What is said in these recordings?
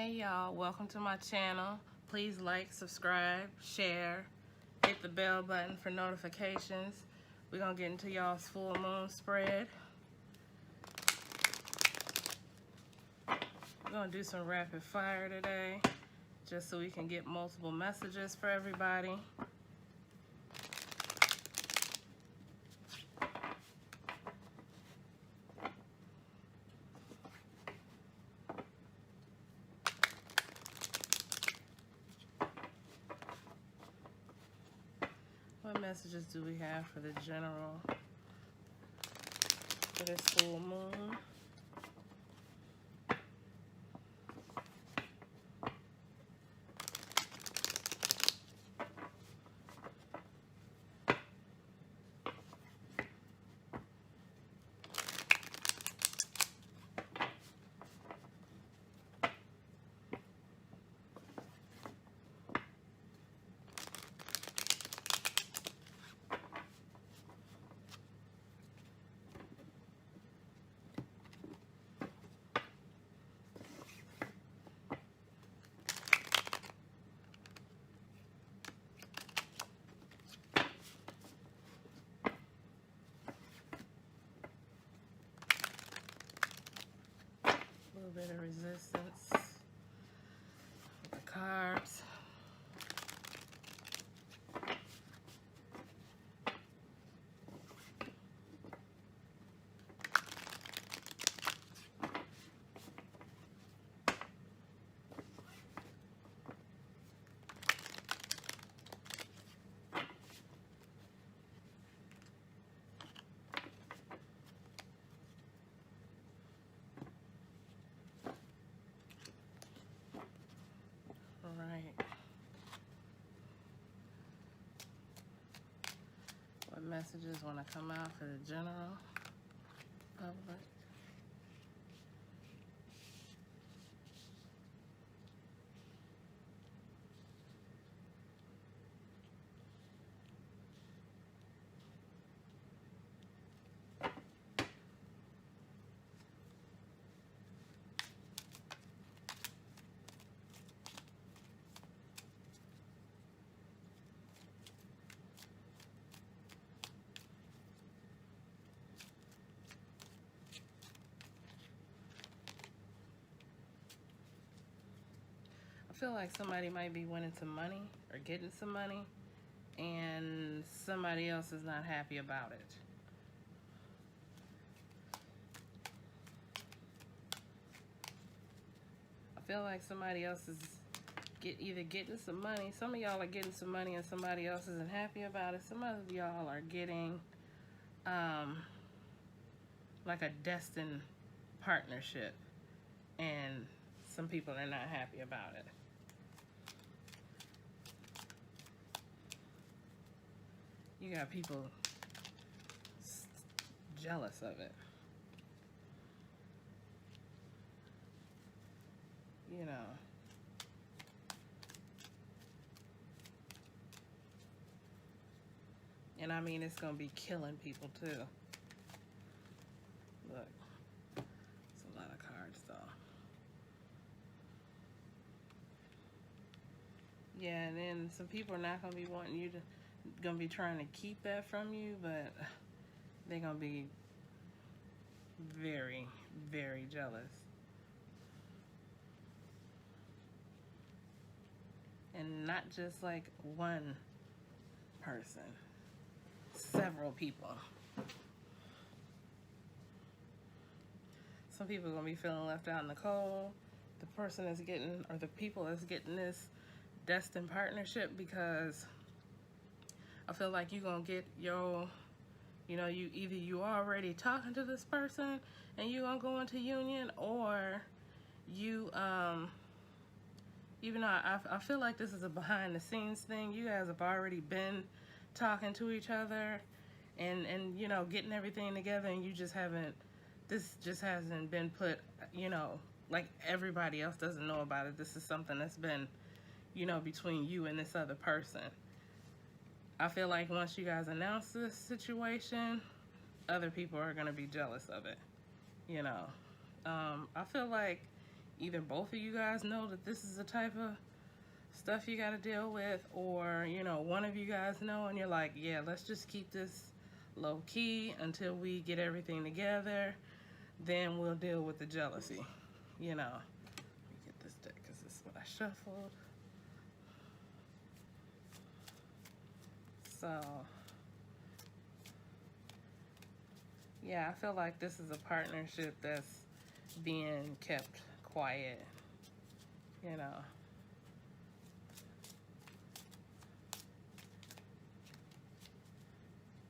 Hey y'all, welcome to my channel. Please like, subscribe, share, hit the bell button for notifications. We're gonna get into y'all's full moon spread. We're gonna do some rapid fire today, just so we can get multiple messages for everybody. What messages do we have for the general for this full moon? A little bit of resistance with the carbs. Right. What messages want to come out for the general public? I feel like somebody might be winning some money or getting some money, and somebody else is not happy about it. I feel like somebody else is either getting some money. Some of y'all are getting some money and somebody else isn't happy about it. Some of y'all are getting like a destined partnership, and some people are not happy about it. You got people jealous of it. You know. And I mean, it's going to be killing people too. Look. It's a lot of cards though. Yeah, and then some people are not going to be wanting you to, going to be trying to keep that from you, but they're going to be very, very jealous. And not just like one person, several people. Some people are going to be feeling left out in the cold. The person is getting, or the people is getting this destined partnership, because I feel like you're going to get your, you know, you already talking to this person and you're going to go into union, or you, even though I feel like this is a behind the scenes thing, you guys have already been talking to each other and you know, getting everything together, and you just haven't, this just hasn't been put, you know, like everybody else doesn't know about it. This is something that's been, you know, between you and this other person. I feel like once you guys announce this situation, other people are going to be jealous of it, you know. I feel like either both of you guys know that this is the type of stuff you got to deal with, or, you know, one of you guys know and you're like, yeah, let's just keep this low key until we get everything together, then we'll deal with the jealousy, you know. Let me get this deck because this is what I shuffled. So, yeah, I feel like this is a partnership that's being kept quiet, you know.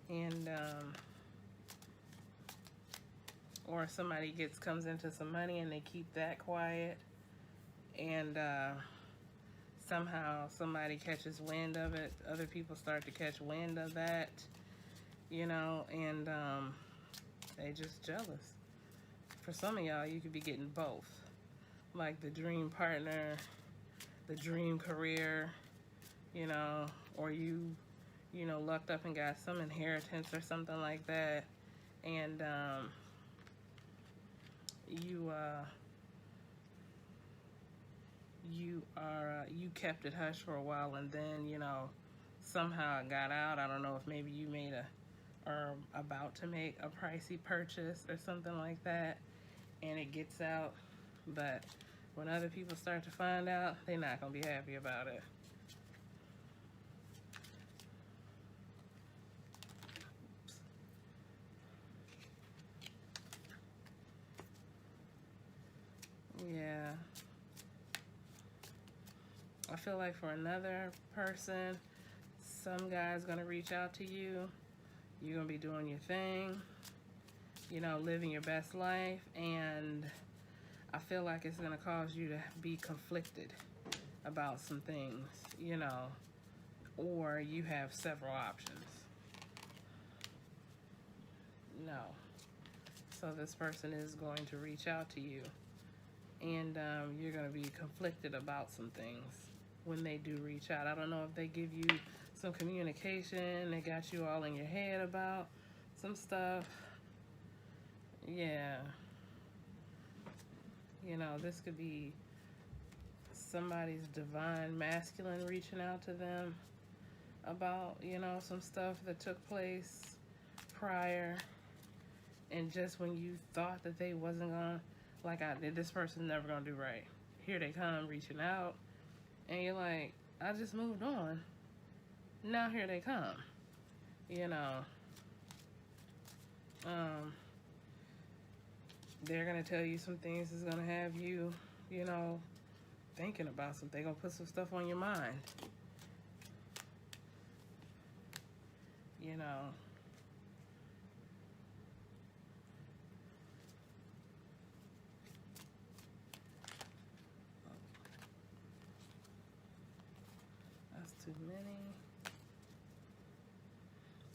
And or somebody comes into some money and they keep that quiet, and somehow somebody catches wind of it, other people start to catch wind of that, you know, and they just jealous. For some of y'all, you could be getting both, like the dream partner, the dream career, you know, or you know, lucked up and got some inheritance or something like that, and you kept it hush for a while, and then, you know, somehow it got out. I don't know if maybe you made or about to make a pricey purchase or something like that, and it gets out. But when other people start to find out, they're not gonna be happy about it. Yeah. I feel like for another person, some guy's gonna reach out to you. You're gonna be doing your thing, you know, living your best life, and I feel like it's gonna cause you to be conflicted about some things, you know, or you have several options. No. So this person is going to reach out to you, and you're going to be conflicted about some things when they do reach out. I don't know if they give you some communication, they got you all in your head about some stuff. Yeah. You know, this could be somebody's divine masculine reaching out to them about, you know, some stuff that took place prior, and just when you thought that they wasn't gonna, like, this person's never gonna do right, here they come reaching out, and you're like, I just moved on, now here they come, you know. They're gonna tell you some things that's gonna have you, you know, thinking about something. They're gonna put some stuff on your mind, you know. That's too many.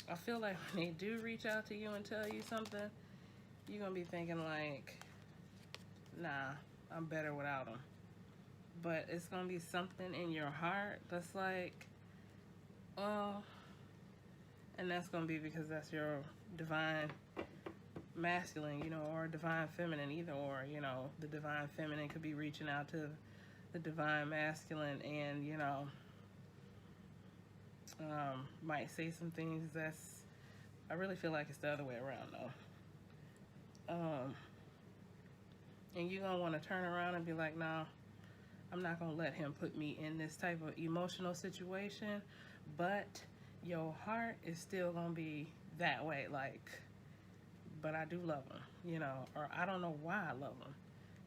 I feel like when they do reach out to you and tell you something, you're gonna be thinking like, nah, I'm better without them. But it's gonna be something in your heart that's like, oh, and that's gonna be because that's your divine masculine, you know, or divine feminine, either or, you know. The divine feminine could be reaching out to the divine masculine, and, you know, might say some things that's, I really feel like it's the other way around though. And you're gonna want to turn around and be like, no, I'm not gonna let him put me in this type of emotional situation, but your heart is still gonna be that way, like, but I do love him, you know, or I don't know why I love him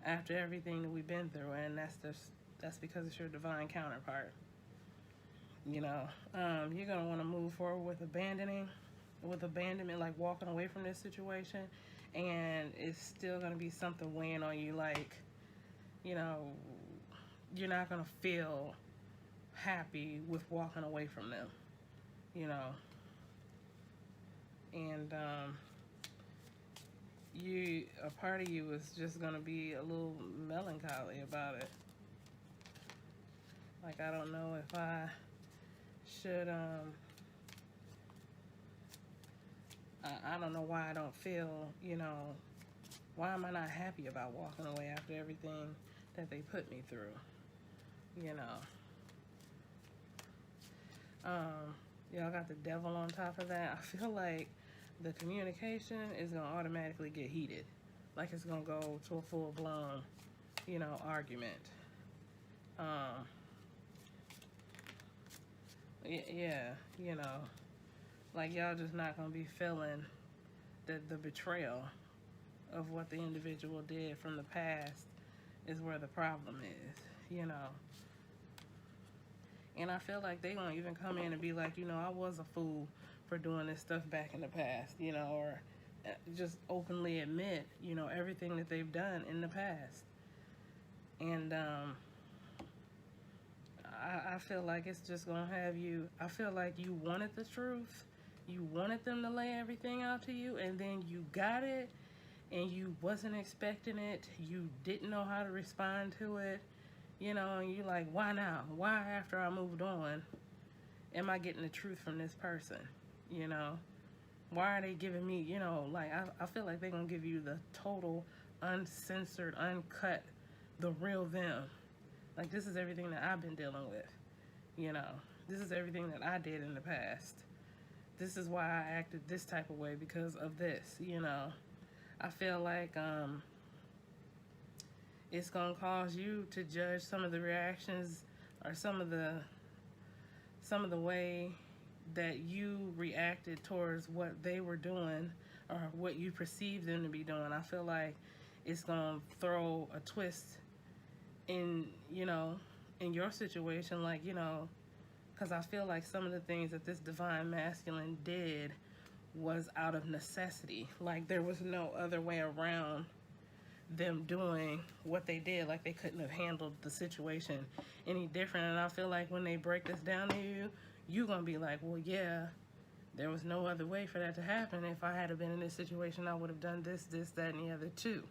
after everything that we've been through, and that's because it's your divine counterpart, you know. You're gonna want to move forward with abandonment, like walking away from this situation, and it's still gonna be something weighing on you, like, you know, you're not gonna feel happy with walking away from them, you know. And a part of you is just gonna be a little melancholy about it. Like, I don't know if I should, I don't know why I don't feel, you know, why am I not happy about walking away after everything that they put me through, you know. Y'all got the devil on top of that. I feel like the communication is going to automatically get heated. Like it's going to go to a full-blown, you know, argument. Yeah, you know, like y'all just not going to be feeling the betrayal of what the individual did from the past is where the problem is, you know. And I feel like they won't even come in and be like, you know, I was a fool for doing this stuff back in the past, you know, or just openly admit, you know, everything that they've done in the past. And I feel like it's just going to have you, I feel like you wanted the truth. You wanted them to lay everything out to you, and then you got it, and you wasn't expecting it. You didn't know how to respond to it. You know, and you're like, why now? Why after I moved on am I getting the truth from this person? You know, why are they giving me, you know, like, I feel like they're going to give you the total, uncensored, uncut, the real them. Like, this is everything that I've been dealing with, you know. This is everything that I did in the past. This is why I acted this type of way, because of this, you know. I feel like, it's going to cause you to judge some of the reactions or some of the way that you reacted towards what they were doing or what you perceived them to be doing. I feel like it's going to throw a twist in, you know, in your situation, like, you know, because I feel like some of the things that this divine masculine did was out of necessity. Like, there was no other way around them doing what they did. Like, they couldn't have handled the situation any different. And I feel like when they break this down to you, you're gonna be like, well, yeah, there was no other way for that to happen. If I had been in this situation, I would have done this, that, and the other too,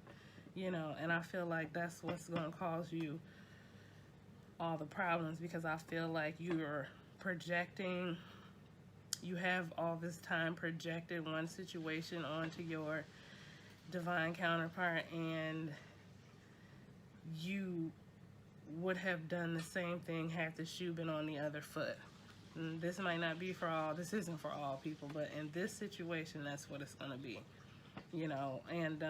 you know. And I feel like that's what's gonna cause you all the problems, because I feel like you're projecting, you have all this time projected one situation onto your divine counterpart, and you would have done the same thing had the shoe been on the other foot. And this might not be for all, this isn't for all people, but in this situation, that's what it's going to be, you know. And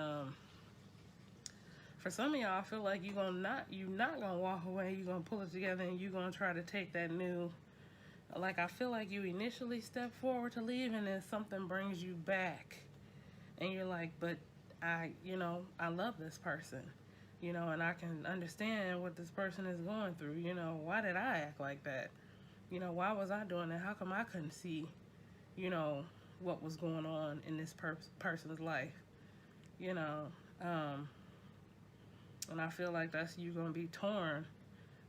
for some of y'all, I feel like you're not going to walk away. You're going to pull it together, and you're going to try to take that new, like, I feel like you initially step forward to leave, and then something brings you back, and you're like, but you know, I love this person, you know, and I can understand what this person is going through. You know, why did I act like that? You know, why was I doing that? How come I couldn't see, you know, what was going on in this person's life? You know, and I feel like that's, you're going to be torn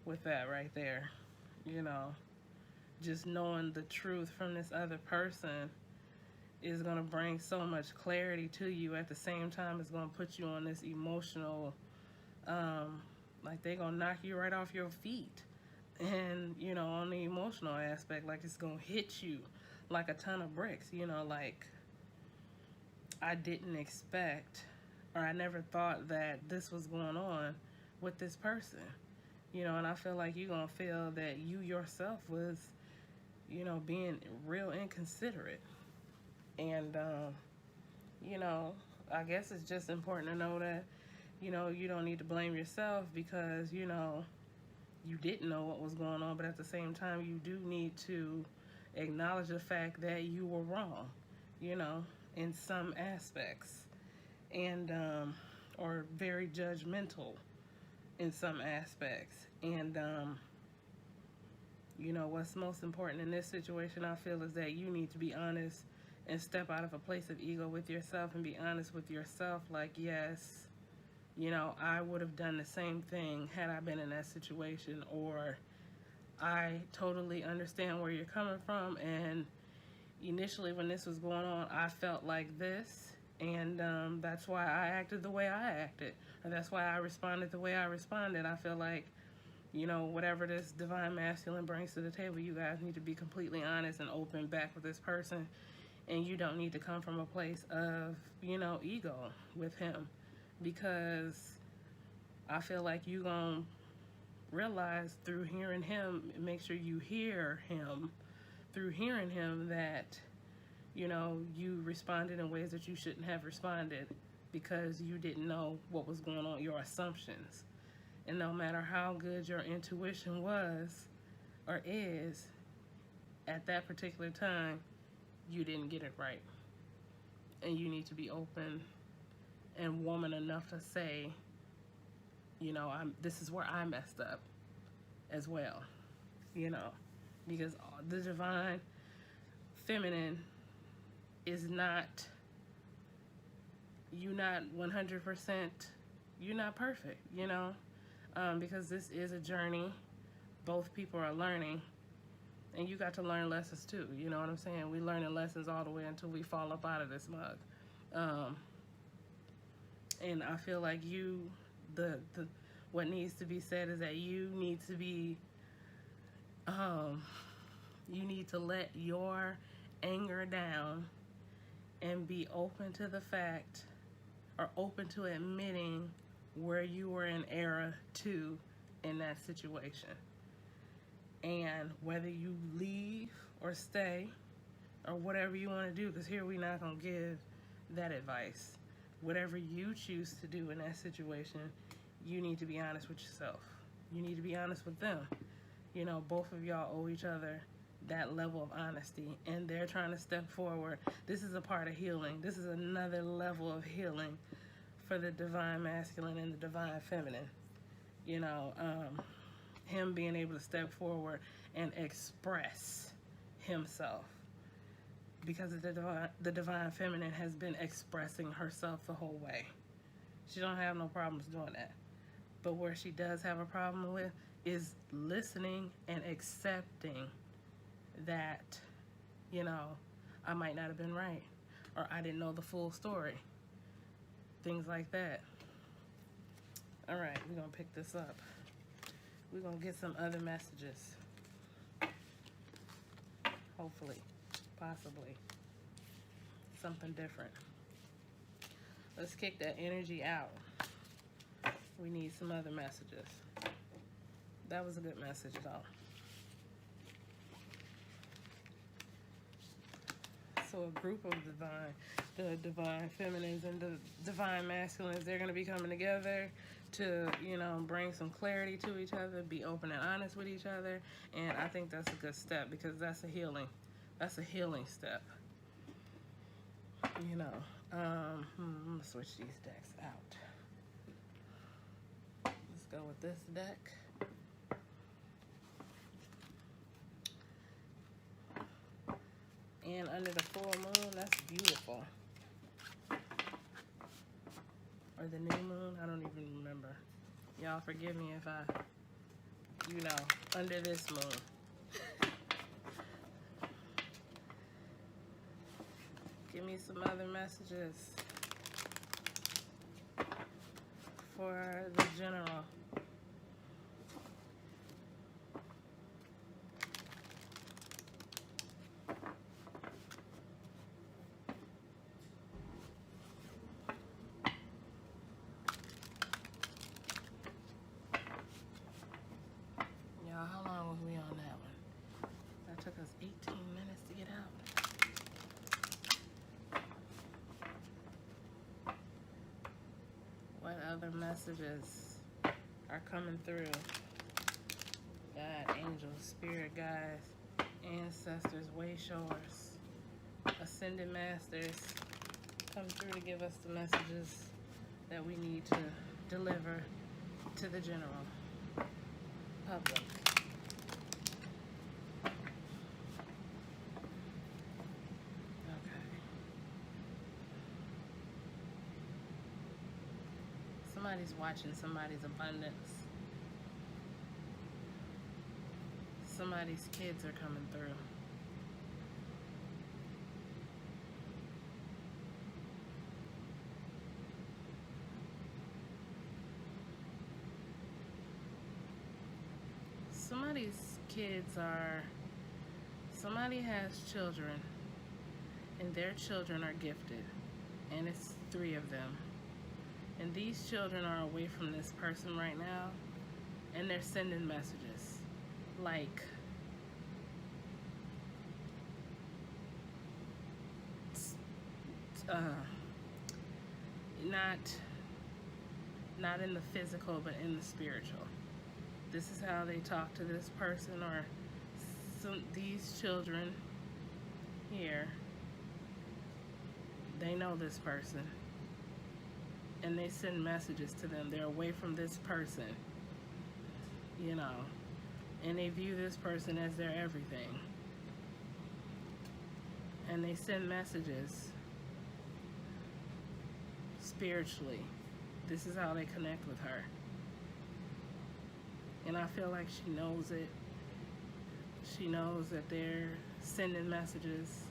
with that right there, you know. Just knowing the truth from this other person is going to bring so much clarity to you. At the same time, it's going to put you on this emotional, like, they're going to knock you right off your feet. And, you know, on the emotional aspect, like, it's going to hit you like a ton of bricks, you know, like, I didn't expect, or I never thought that this was going on with this person, you know. And I feel like you're going to feel that you yourself was, you know, being real inconsiderate. And, you know, I guess it's just important to know that, you know, you don't need to blame yourself, because, you know, you didn't know what was going on. But at the same time, you do need to acknowledge the fact that you were wrong, you know, in some aspects. And, or very judgmental in some aspects. And, you know, what's most important in this situation, I feel, is that you need to be honest and step out of a place of ego with yourself and be honest with yourself. Like, yes, you know, I would have done the same thing had I been in that situation, or I totally understand where you're coming from, and initially when this was going on, I felt like this, and that's why I acted the way I acted, or that's why I responded the way I responded. I feel like, you know, whatever this divine masculine brings to the table, you guys need to be completely honest and open back with this person. And you don't need to come from a place of, you know, ego with him, because I feel like you gonna realize through hearing him, make sure you hear him, through hearing him, that, you know, you responded in ways that you shouldn't have responded because you didn't know what was going on, your assumptions. And no matter how good your intuition was or is, at that particular time, you didn't get it right. And you need to be open and woman enough to say, you know, this is where I messed up as well, you know, because the divine feminine is not, you're not 100%, you're not perfect, you know, because this is a journey. Both people are learning, and you got to learn lessons too, you know what I'm saying? We learning lessons all the way until we fall up out of this mug. And I feel like what needs to be said is that you need to be, you need to let your anger down and be open to the fact, or open to admitting where you were in error too in that situation. And whether you leave or stay or whatever you want to do, because here we're not going to give that advice. Whatever you choose to do in that situation, you need to be honest with yourself. You need to be honest with them. You know, both of y'all owe each other that level of honesty, and they're trying to step forward. This is a part of healing. This is another level of healing for the divine masculine and the divine feminine. You know, him being able to step forward and express himself, because the divine feminine has been expressing herself the whole way. She don't have no problems doing that. But where she does have a problem with is listening and accepting that, you know, I might not have been right, or I didn't know the full story. Things like that. All right, we're going to pick this up. We're going to get some other messages. Hopefully. Possibly. Something different. Let's kick that energy out. We need some other messages. That was a good message, though. So a group of the divine feminines and the divine masculines, they're going to be coming together to, you know, bring some clarity to each other, be open and honest with each other. And I think that's a good step, because that's a healing. That's a healing step. You know, I'm going to switch these decks out. Let's go with this deck. And under the full moon, that's beautiful. Or the new moon, I don't even remember. Y'all forgive me if I, you know, under this moon. Give me some other messages for the general. Y'all, how long was we on that one? That took us 18 minutes to get out. What other messages are coming through? God, angels, spirit guides, ancestors, way showers, ascended masters, come through to give us the messages that we need to deliver to the general public. Somebody's watching somebody's abundance. Somebody's kids are coming through. Somebody's kids are, somebody has children, and their children are gifted, and it's 3 of them. And these children are away from this person right now, and they're sending messages. Like, not in the physical, but in the spiritual. This is how they talk to this person, or these children here, they know this person, and they send messages to them. They're away from this person, you know, and they view this person as their everything, and they send messages spiritually. This is how they connect with her, and I feel like she knows it. She knows that they're sending messages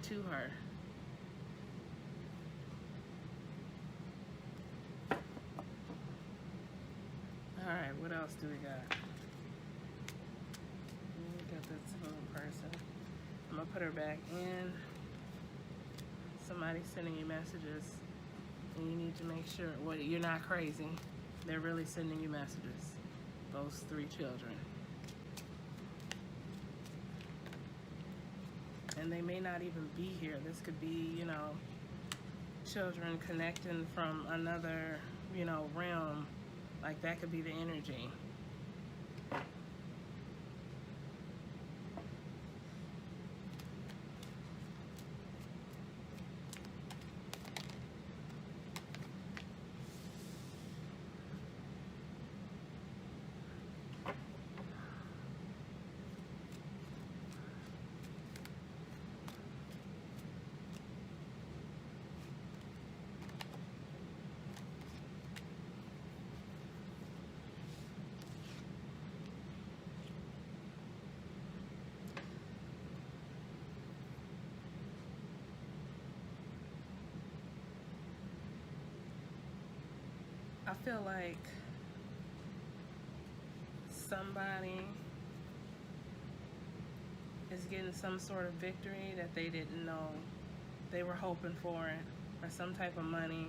to her. Alright, what else do we got? We got this little person. I'm going to put her back in. Somebody's sending you messages, and you need to make sure, well, you're not crazy. They're really sending you messages. Those 3 children. And they may not even be here. This could be, you know, children connecting from another, you know, realm. Like, that could be the energy. I feel like somebody is getting some sort of victory that they didn't know they were hoping for, or some type of money.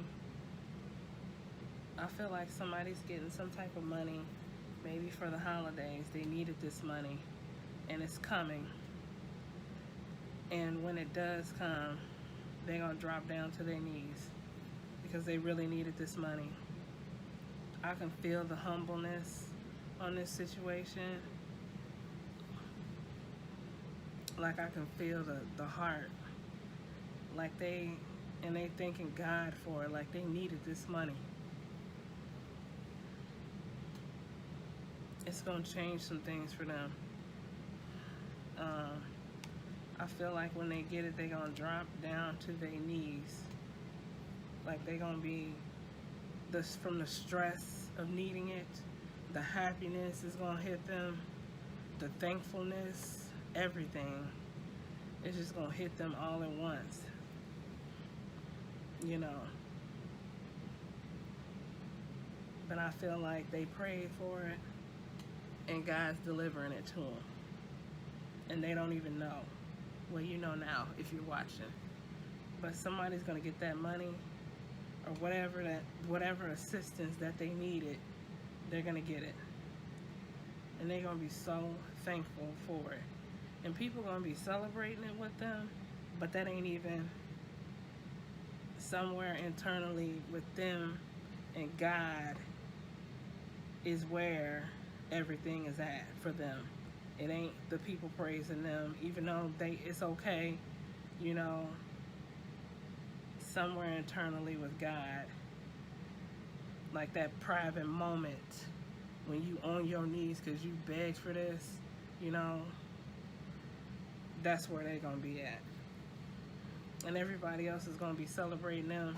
I feel like somebody's getting some type of money, maybe for the holidays. They needed this money, and it's coming. And when it does come, they're gonna drop down to their knees because they really needed this money. I can feel the humbleness on this situation. Like, I can feel the heart. Like, they thanking God for it. Like, they needed this money. It's gonna change some things for them. I feel like when they get it, they're gonna drop down to their knees. Like, they're gonna be from the stress of needing it, the happiness is gonna hit them, the thankfulness, everything. It's just gonna hit them all at once, you know. But I feel like they prayed for it, and God's delivering it to them, and they don't even know. Well, you know now if you're watching. But somebody's gonna get that money, or whatever assistance that they needed, they're gonna get it, and they're gonna be so thankful for it, and people are gonna be celebrating it with them. But that ain't even, somewhere internally with them and God is where everything is at for them. It ain't the people praising them, even though it's okay, you know. Somewhere internally with God, like that private moment when you on your knees because you begged for this, you know, that's where they're gonna be at. And everybody else is gonna be celebrating them,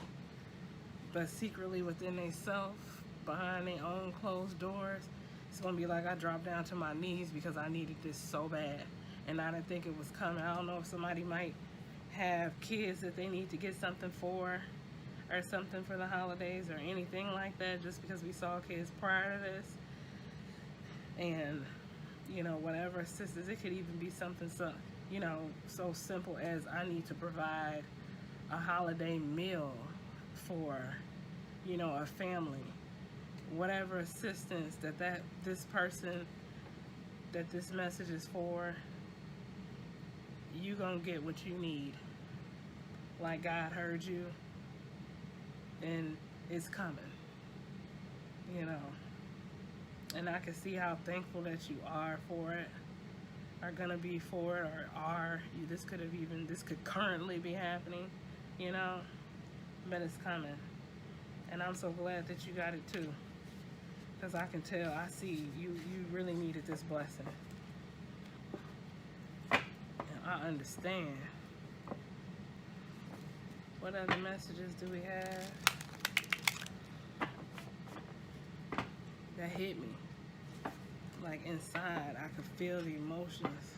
but secretly within themselves, behind their own closed doors, it's gonna be like, I dropped down to my knees because I needed this so bad, and I didn't think it was coming. I don't know if somebody might have kids that they need to get something for, or something for the holidays, or anything like that, just because we saw kids prior to this. And, you know, whatever assistance, it could even be something so, you know, so simple as, I need to provide a holiday meal for, you know, a family. Whatever assistance that this person, that this message is for, you gonna get what you need. Like God heard you, and it's coming, you know. And I can see how thankful that you are for it, are gonna be for it, or are you. This could currently be happening, you know, but it's coming. And I'm so glad that you got it too, because I can tell, I see you really needed this blessing. And I understand. What other messages do we have? That hit me. Like inside, I could feel the emotions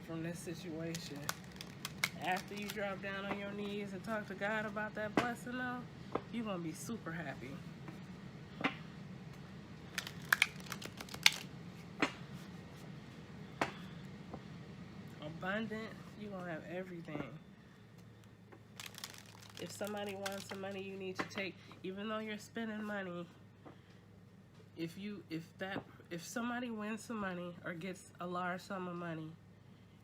from this situation. After you drop down on your knees and talk to God about that blessing though, you're gonna be super happy. Abundant, you're gonna have everything. If somebody wants some money, you need to take, even though you're spending money, if somebody wins some money or gets a large sum of money,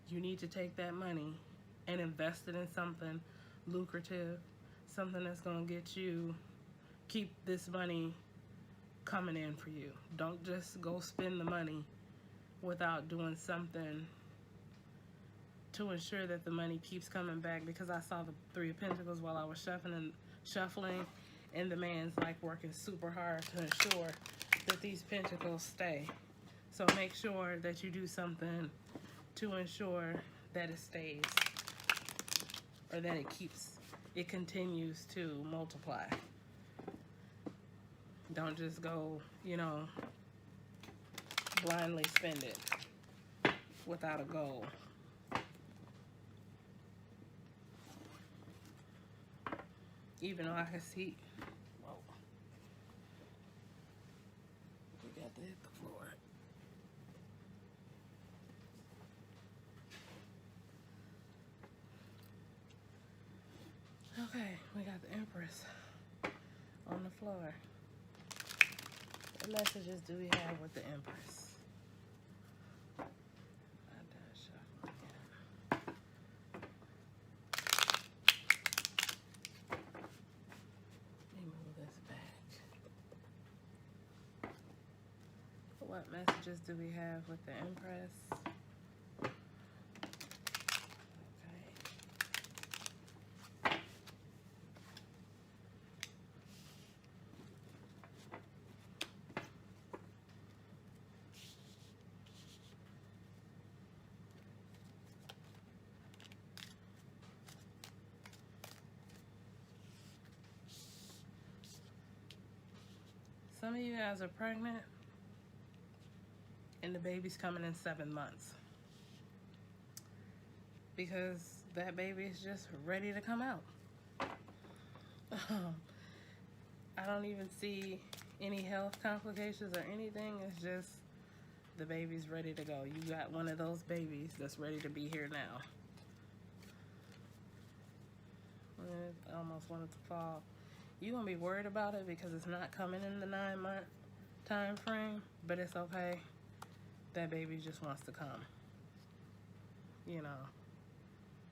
you need to take that money and invest it in something lucrative, something that's gonna keep this money coming in for you. Don't just go spend the money without doing something to ensure that the money keeps coming back, because I saw the Three of Pentacles while I was shuffling, and the man's like working super hard to ensure that these pentacles stay. So make sure that you do something to ensure that it stays, or that it continues to multiply. Don't just go, you know, blindly spend it without a goal. Even though I can see, whoa, we got to hit the floor. Okay, we got the Empress on the floor. What messages do we have with the Empress? What messages do we have with the Empress? Okay. Some of you guys are pregnant, and the baby's coming in 7 months, because that baby is just ready to come out. I don't even see any health complications or anything. It's just the baby's ready to go. You got one of those babies that's ready to be here now. I almost wanted to fall. You're gonna be worried about it because it's not coming in the 9-month time frame, but it's okay. That baby just wants to come. You know,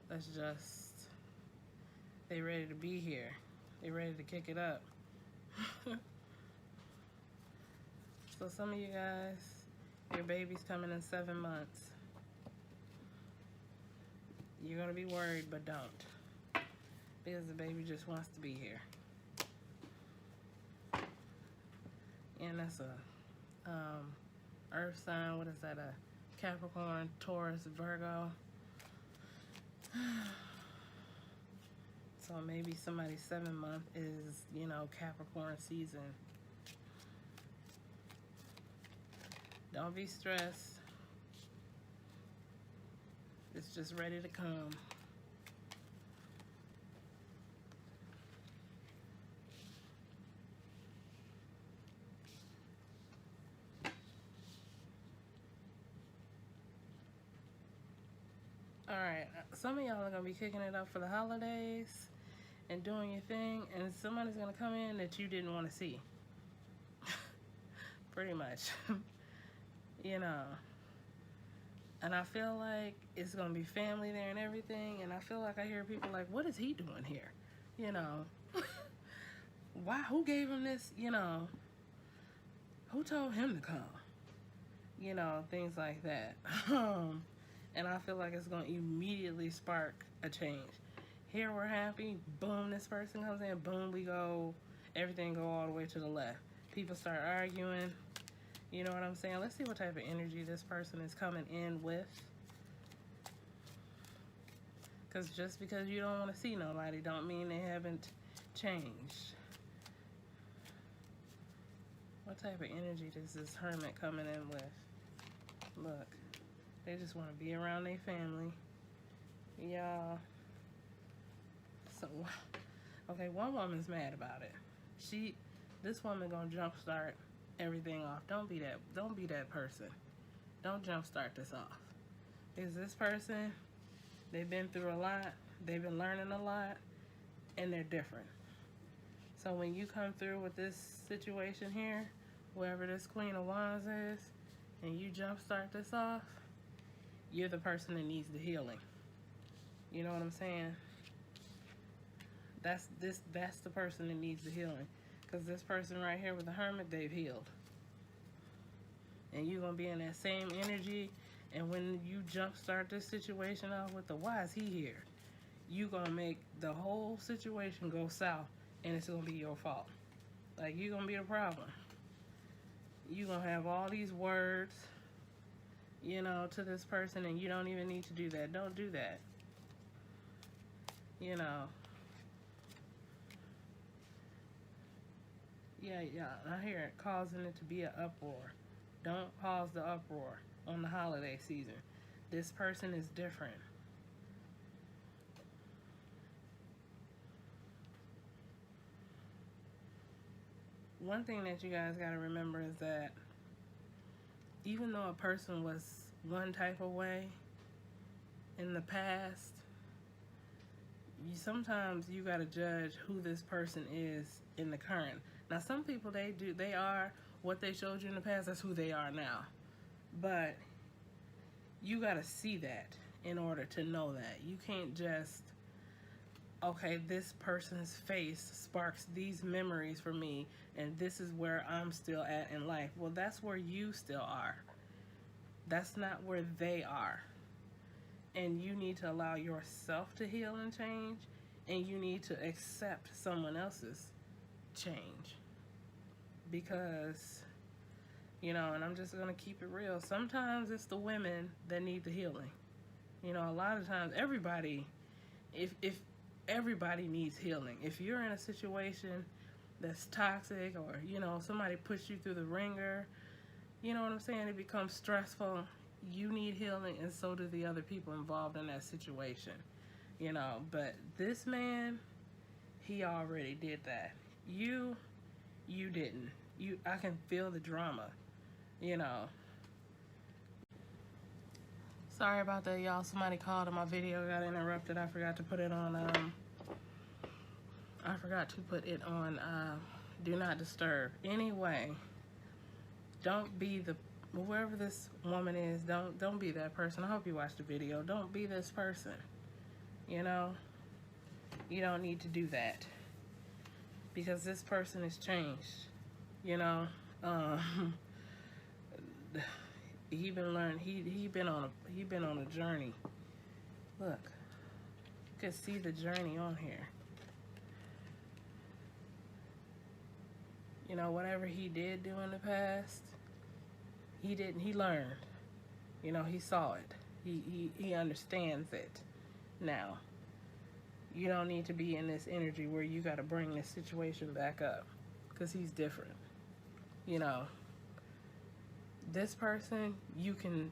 that's just, they ready to be here. They ready to kick it up. So some of you guys, your baby's coming in 7 months. You're gonna be worried, but don't, because the baby just wants to be here. And that's a earth sign. What is that? A Capricorn, Taurus, Virgo. So maybe somebody's 7 month is, you know, Capricorn season. Don't be stressed. It's just ready to come. Alright, some of y'all are going to be kicking it up for the holidays. and doing your thing, and somebody's gonna come in that you didn't want to see. Pretty much. You know. And I feel like it's gonna be family there and everything, and I feel like I hear people like, what is he doing here? You know. Why? Who gave him this? You know. Who told him to come? You know, things like that. And I feel like it's going to immediately spark a change. Here we're happy, boom, this person comes in, boom, we go, everything go all the way to the left. People start arguing, you know what I'm saying? Let's see what type of energy this person is coming in with. Because just because you don't want to see nobody don't mean they haven't changed. What type of energy does this hermit coming in with? Look, they just want to be around their family. Y'all. So, okay, one woman's mad about it. This woman gonna jumpstart everything off. Don't be that person. Don't jumpstart this off. Because this person, they've been through a lot, they've been learning a lot, and they're different. So when you come through with this situation here, whoever this Queen of Wands is, and you jumpstart this off, you're the person that needs the healing. You know what I'm saying? That's the person that needs the healing. Because this person right here with the Hermit, they've healed. And you're going to be in that same energy. And when you jumpstart this situation off with the why is he here, you're going to make the whole situation go south. And it's going to be your fault. Like, you're going to be the problem. You're going to have all these words, you know, to this person, and you don't even need to do that. Don't do that. You know. Yeah, I hear it causing it to be an uproar. Don't cause the uproar on the holiday season. This person is different. One thing that you guys got to remember is that even though a person was one type of way in the past, sometimes you got to judge who this person is in the current. Now, some people, they are what they showed you in the past. That's who they are now. But you got to see that in order to know that. You can't just, okay, this person's face sparks these memories for me, and this is where I'm still at in life. Well, that's where you still are. That's not where they are. And you need to allow yourself to heal and change, and you need to accept someone else's change. Because, you know, and I'm just going to keep it real. Sometimes it's the women that need the healing. You know, a lot of times everybody, if everybody needs healing. If you're in a situation that's toxic, or, you know, somebody pushed you through the ringer, you know what I'm saying, it becomes stressful. You need healing, and so do the other people involved in that situation. You know, but this man, he already did that. You didn't. I can feel the drama, you know. Sorry about that, y'all. Somebody called and my video got interrupted. I forgot to put it on, Do Not Disturb. Anyway, don't be whoever this woman is, don't be that person. I hope you watched the video. Don't be this person. You know? You don't need to do that. Because this person has changed. You know? He been on a journey. Look. You can see the journey on here. You know, whatever he did do in the past, he learned. You know, he saw it. He understands it now. You don't need to be in this energy where you got to bring this situation back up, because he's different. You know, this person you can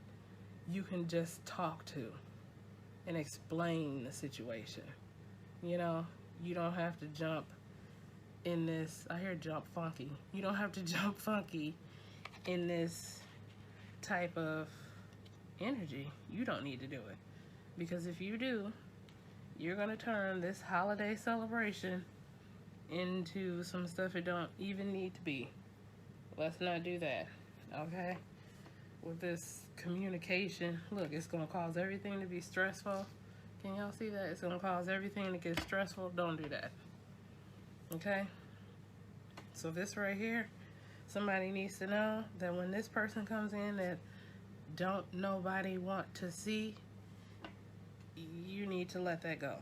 just talk to and explain the situation. You know, you don't have to jump in this, I hear jump funky. You don't have to jump funky in this type of energy. You don't need to do it. Because if you do, you're gonna turn this holiday celebration into some stuff it don't even need to be. Let's not do that, okay? With this communication, look, it's gonna cause everything to be stressful. Can y'all see that? It's gonna cause everything to get stressful. Don't do that, okay? So this right here, somebody needs to know that when this person comes in that don't nobody want to see, you need to let that go,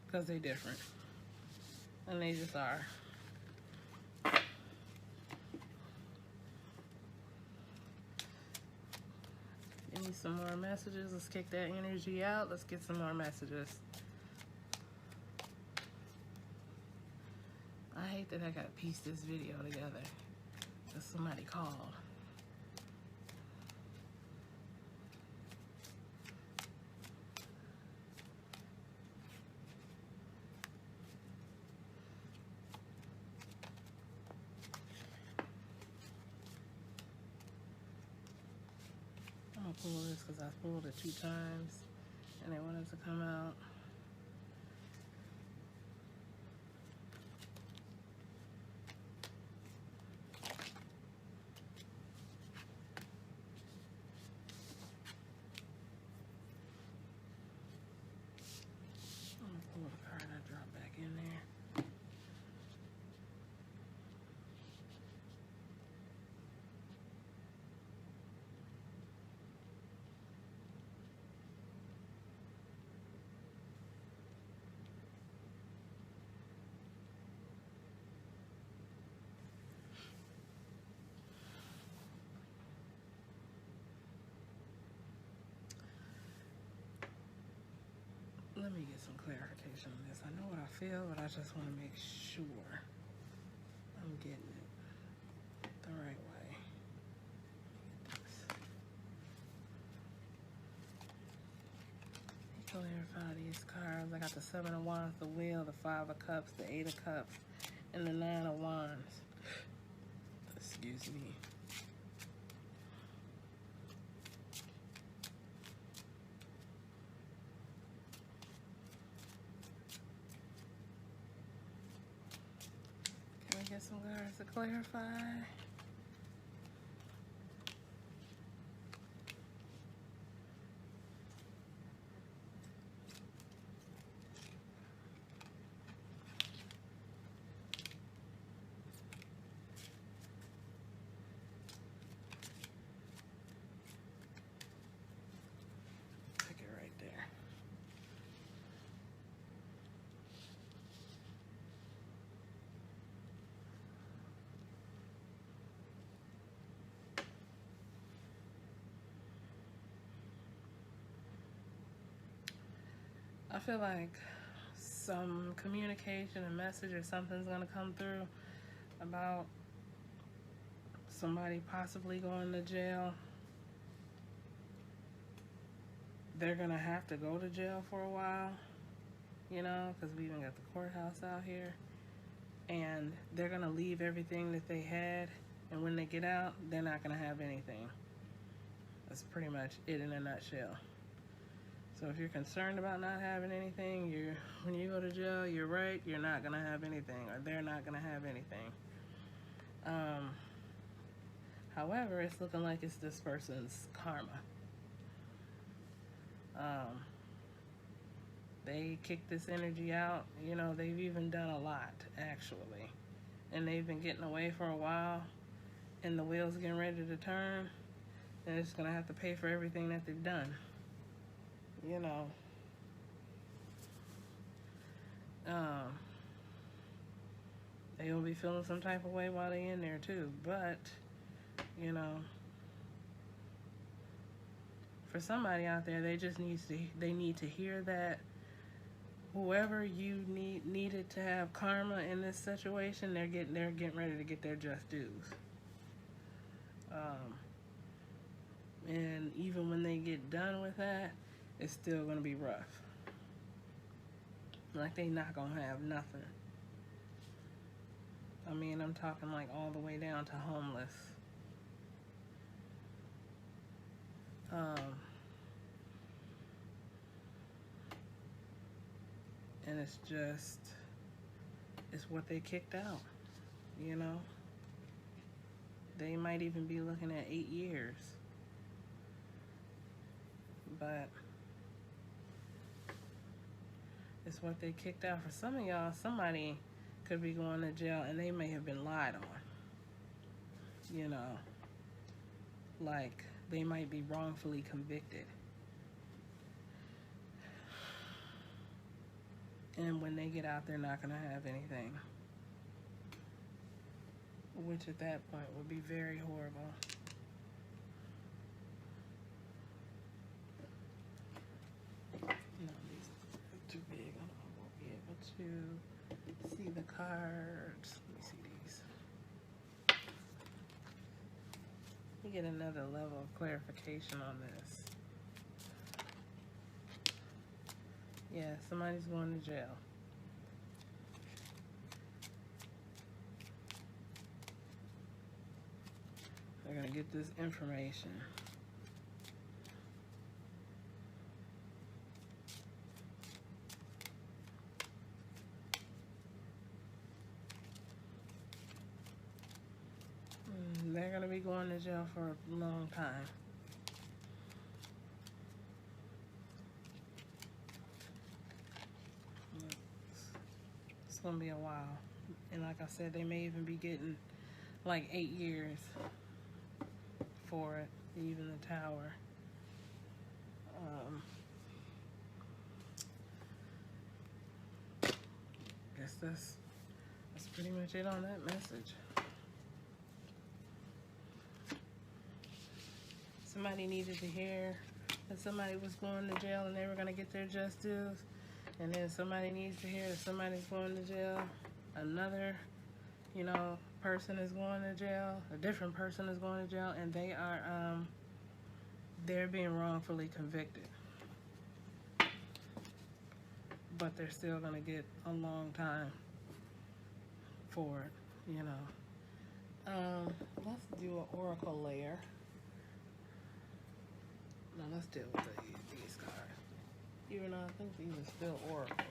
because they're different, and they just are. Give me some more messages. Let's kick that energy out. Let's get some more messages. I hate that I gotta piece this video together because somebody called. I'm gonna pull this because I pulled it 2 times and they wanted to come out. Let me get some clarification on this. I know what I feel, but I just want to make sure I'm getting it the right way. Clarify these cards. I got the 7 of Wands, the Wheel, the 5 of Cups, the 8 of Cups, and the 9 of Wands. Excuse me. Can we get some cards to clarify? I feel like some communication, a message or something's gonna come through about somebody possibly going to jail. They're gonna have to go to jail for a while, you know, because we even got the courthouse out here. And they're gonna leave everything that they had, and when they get out, they're not gonna have anything. That's pretty much it in a nutshell. So if you're concerned about not having anything, when you go to jail, you're right, you're not gonna have anything, or they're not gonna have anything. However, it's looking like it's this person's karma. They kicked this energy out. You know, they've even done a lot, actually. And they've been getting away for a while, and the wheel's getting ready to turn, and they're just gonna have to pay for everything that they've done. You know, they'll be feeling some type of way while they're in there too, but, you know, for somebody out there, they just need to hear that whoever you needed to have karma in this situation, they're getting ready to get their just dues. And even when they get done with that, it's still gonna be rough. Like, they not gonna have nothing. I mean, I'm talking like all the way down to homeless. And it's just, it's what they kicked out, you know? They might even be looking at 8 years. But it's what they kicked out. For some of y'all, somebody could be going to jail and they may have been lied on. You know, like they might be wrongfully convicted. And when they get out, they're not going to have anything. Which at that point would be very horrible. No, these are too big. I won't be able to see the cards. Let me see these. You get another level of clarification on this. Yeah, somebody's going to jail. They're going to get this information. They're going to be going to jail for a long time. It's going to be a while. And like I said, they may even be getting like 8 years for it, even the Tower. Guess that's pretty much it on that message. Somebody needed to hear that somebody was going to jail and they were going to get their just dues. And then somebody needs to hear that somebody's going to jail. Another, you know, person is going to jail. A different person is going to jail, and they are, they're being wrongfully convicted. But they're still going to get a long time for it, you know. Let's do an oracle layer. Now let's deal with these cards. Even though I think these are still oracles.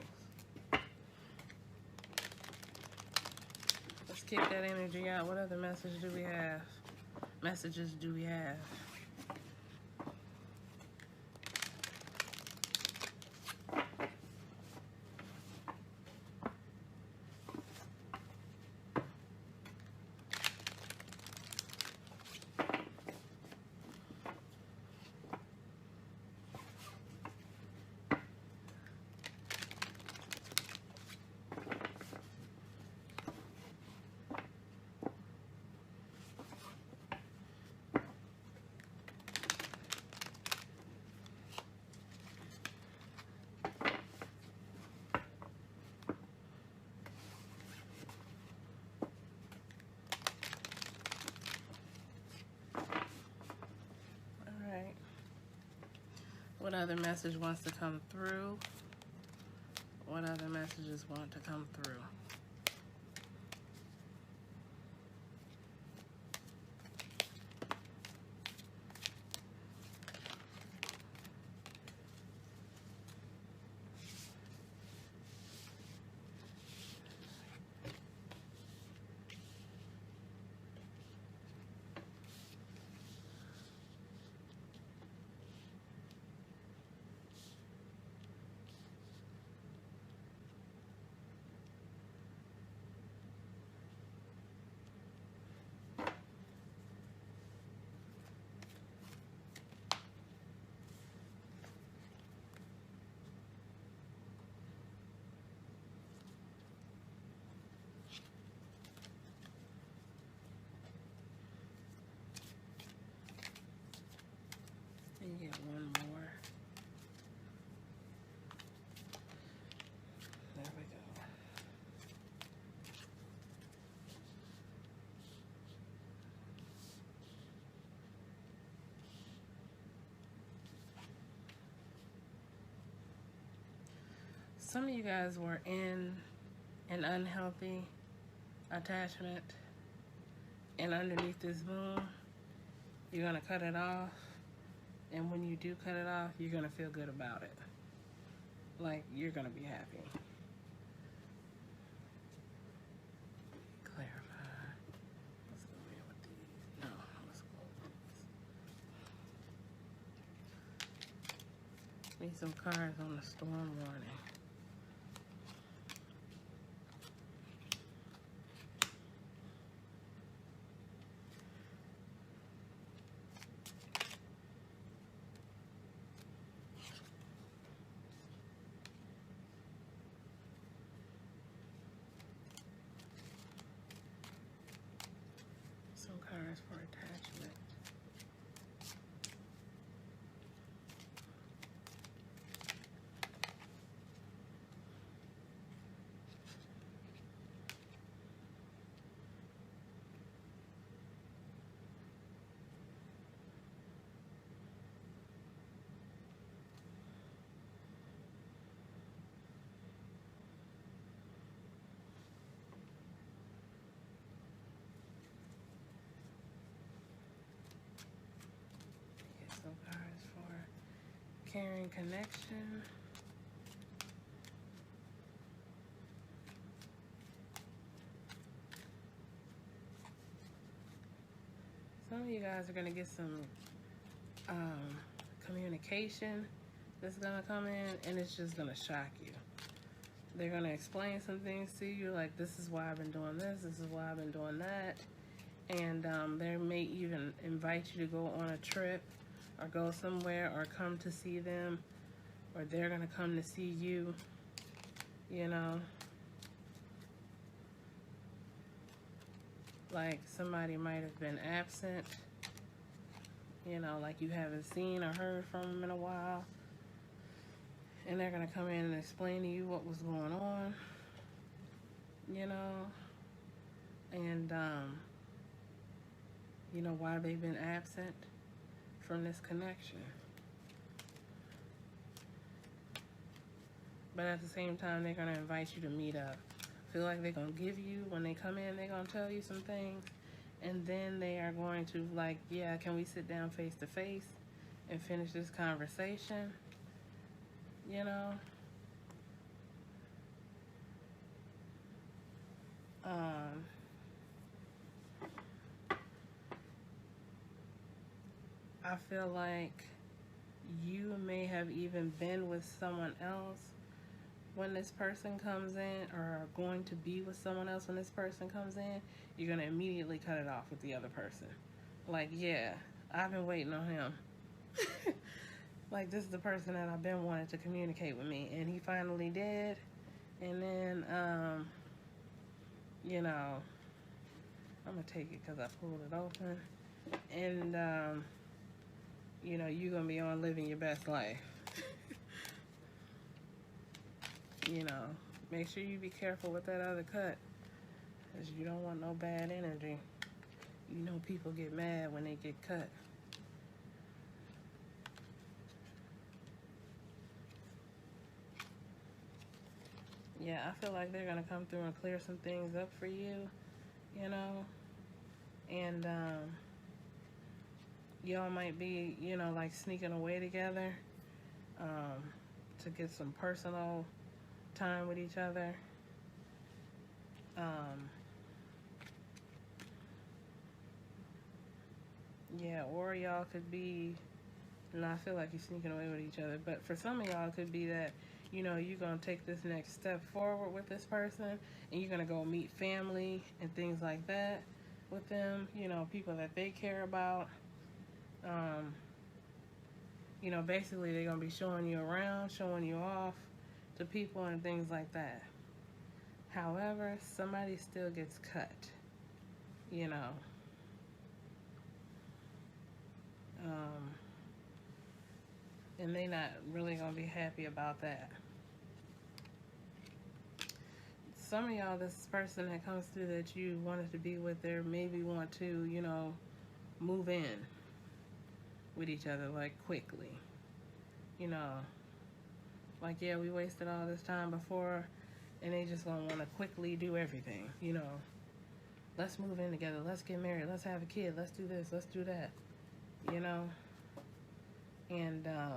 Let's kick that energy out. What other message do we have? Messages do we have? What other message wants to come through? What other messages want to come through? You get one more. There we go. Some of you guys were in an unhealthy attachment, and underneath this moon, you're going to cut it off. And when you do cut it off, you're going to feel good about it. Like, you're going to be happy. me some cards on the storm warning. Some cards for attachment. Some cards for caring connection. Some of you guys are going to get some communication that's going to come in, and it's just going to shock you. They're going to explain some things to you, like, this is why I've been doing this is why I've been doing that. And they may even invite you to go on a trip or go somewhere or come to see them, or they're going to come to see you, you know. Like somebody might have been absent, you know, like you haven't seen or heard from them in a while. And they're going to come in and explain to you what was going on, you know, and, you know, why they've been absent from this connection. But at the same time, they're going to invite you to meet up. Feel like they're going to give you, when they come in, they're going to tell you some things. And then they are going to, like, yeah, can we sit down face to face and finish this conversation? You know? I feel like you may have even been with someone else when this person comes in, or are going to be with someone else when this person comes in. You're going to immediately cut it off with the other person. Like, yeah, I've been waiting on him. Like, this is the person that I've been wanting to communicate with me, and he finally did. And then, you know, I'm going to take it because I pulled it open. And, you know, you're going to be on living your best life. You know, make sure you be careful with that other cut, because you don't want no bad energy. You know, people get mad when they get cut. Yeah, I feel like they're going to come through and clear some things up for you, you know. And y'all might be, you know, like sneaking away together to get some personal time with each other. Yeah, or y'all could be, and I feel like you're sneaking away with each other, but for some of y'all it could be that, you know, you're going to take this next step forward with this person, and you're going to go meet family and things like that with them, you know, people that they care about. You know, basically they're going to be showing you around, showing you off to people and things like that. However, somebody still gets cut, you know. And they're not really going to be happy about that. Some of y'all, this person that comes through that you wanted to be with, there maybe want to, you know, move in with each other, like, quickly. You know, like, yeah, we wasted all this time before, and they just gonna want to quickly do everything, you know. Let's move in together, let's get married, let's have a kid, let's do this, let's do that, you know. And the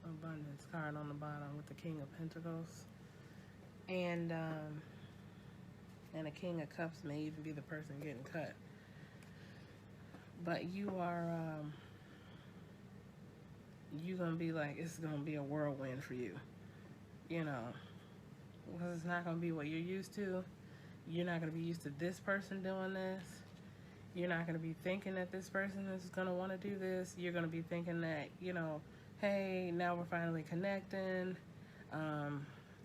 abundance card on the bottom with the King of Pentacles, and a King of Cups may even be the person getting cut. But you are, you're going to be like, it's going to be a whirlwind for you, you know, because it's not going to be what you're used to. You're not going to be used to this person doing this. You're not going to be thinking that this person is going to want to do this. You're going to be thinking that, you know, hey, now we're finally connecting.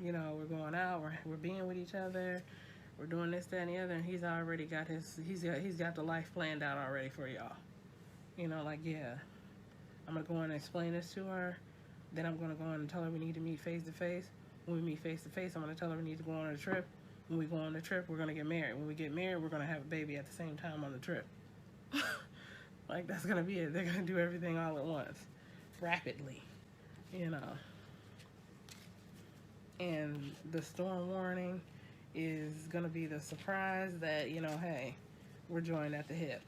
You know, we're going out, we're being with each other, we're doing this, that, and the other, and he's already got he's got the life planned out already for y'all. You know, like, yeah, I'm gonna go in and explain this to her, then I'm gonna go in and tell her we need to meet face to face. When we meet face to face, I'm gonna tell her we need to go on a trip. When we go on the trip, we're gonna get married. When we get married, we're gonna have a baby at the same time on the trip. Like, that's gonna be it. They're gonna do everything all at once, rapidly, you know. And the storm warning is going to be the surprise that, you know, hey, we're joined at the hip.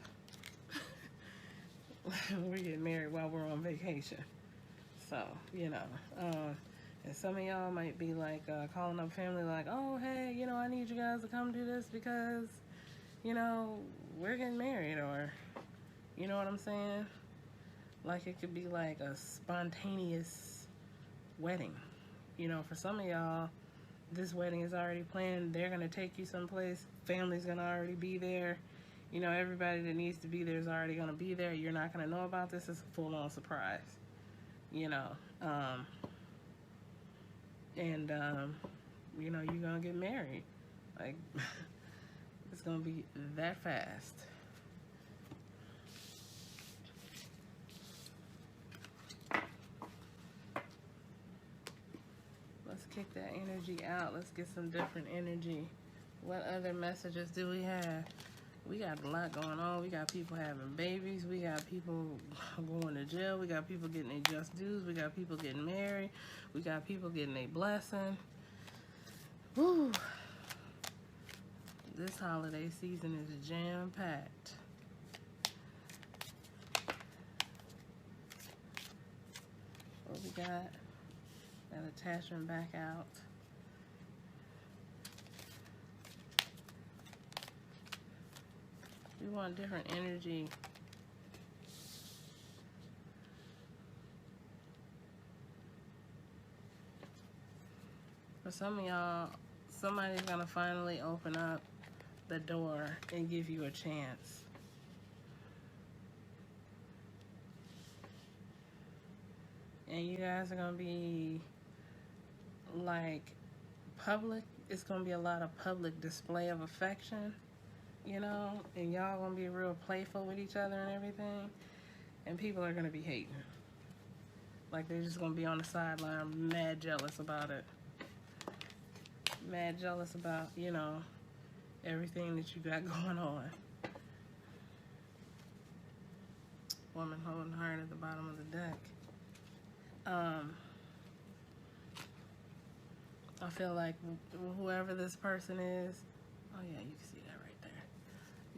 We're getting married while we're on vacation. So, you know, and some of y'all might be like calling up family like, oh, hey, you know, I need you guys to come do this because, you know, we're getting married, or, you know what I'm saying? Like, it could be like a spontaneous wedding. You know, for some of y'all, this wedding is already planned. They're going to take you someplace. Family's going to already be there. You know, everybody that needs to be there is already going to be there. You're not going to know about this. It's a full-on surprise. You know, you know, you're going to get married. Like, it's going to be that fast. Let's kick that energy out. Let's get some different energy. What other messages do we have? We got a lot going on. We got people having babies. We got people going to jail. We got people getting their just dues. We got people getting married. We got people getting a blessing. Woo! This holiday season is jam-packed. What we got? That attachment back out. We want different energy. For some of y'all, somebody's gonna finally open up the door and give you a chance. And you guys are gonna be like public. It's gonna be a lot of public display of affection, you know, and y'all gonna be real playful with each other and everything, and people are gonna be hating. Like, they're just gonna be on the sideline mad jealous about it. Mad jealous about, you know, everything that you got going on. Woman holding heart at the bottom of the deck. I feel like whoever this person is, oh yeah, you can see that right there.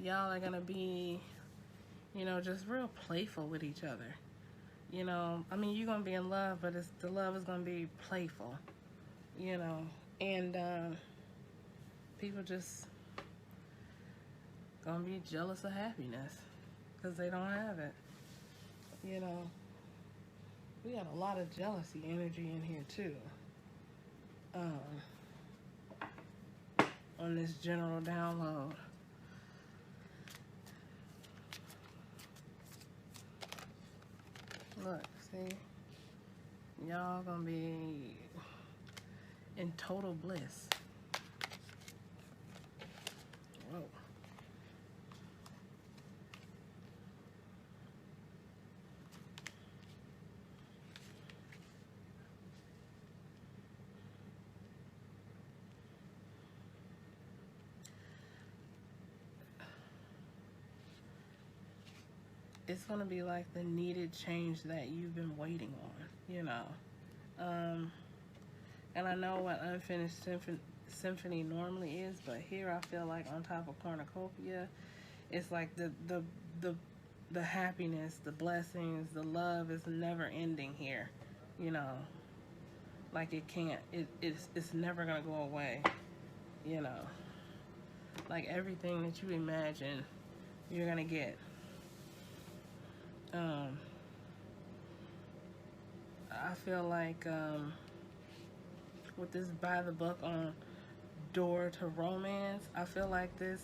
Y'all are gonna be, you know, just real playful with each other. You know, I mean, you're gonna be in love, but the love is gonna be playful, you know, and people just gonna be jealous of happiness because they don't have it, you know. We got a lot of jealousy energy in here too. On this general download. Look, see? Y'all gonna be in total bliss. Whoa. It's gonna be like the needed change that you've been waiting on, you know. And I know what unfinished symphony normally is, but here I feel like on top of cornucopia, it's like the happiness, the blessings, the love is never ending here, you know. Like, it can't, it's never gonna go away, you know. Like, everything that you imagine you're gonna get. I feel like with this by the book on door to romance, I feel like this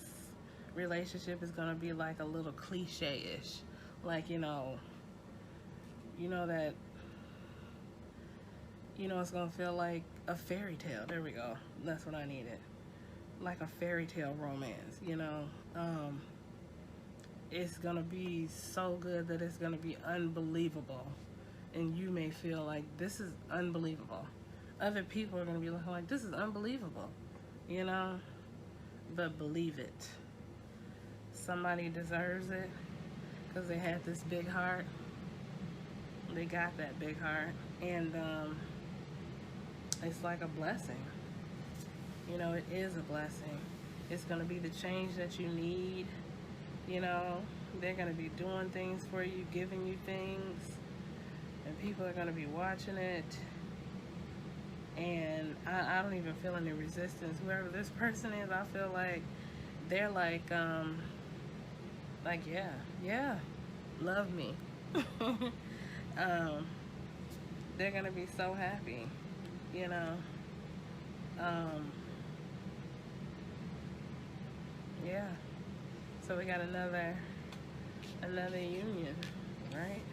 relationship is gonna be like a little cliche-ish. Like, that, it's gonna feel like a fairy tale. There we go. That's what I needed. Like a fairy tale romance, It's gonna be so good that it's gonna be unbelievable. And you may feel like this is unbelievable. Other people are gonna be looking like this is unbelievable, But believe it. Somebody deserves it because they had this big heart. They got that big heart, and it's like a blessing. It is a blessing. It's gonna be the change that you need. They're gonna be doing things for you, giving you things, and people are gonna be watching it. And I don't even feel any resistance. Whoever this person is, I feel like they're like yeah, love me. They're gonna be so happy, yeah. So we got another union, right?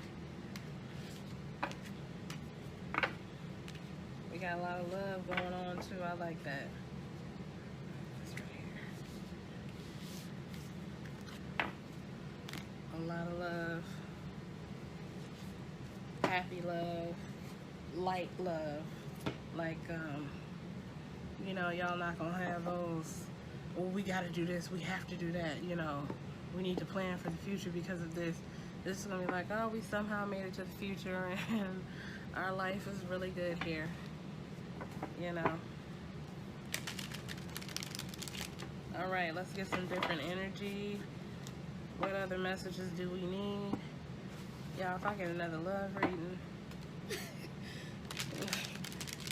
We got a lot of love going on too. I like that. That's right here. A lot of love. Happy love. Light love. Like, y'all not gonna have those, well, we gotta do this, we have to do that, we need to plan for the future because of this. This is gonna be like, oh, we somehow made it to the future and our life is really good here. All right, let's get some different energy. What other messages do we need? Y'all, if I get another love reading,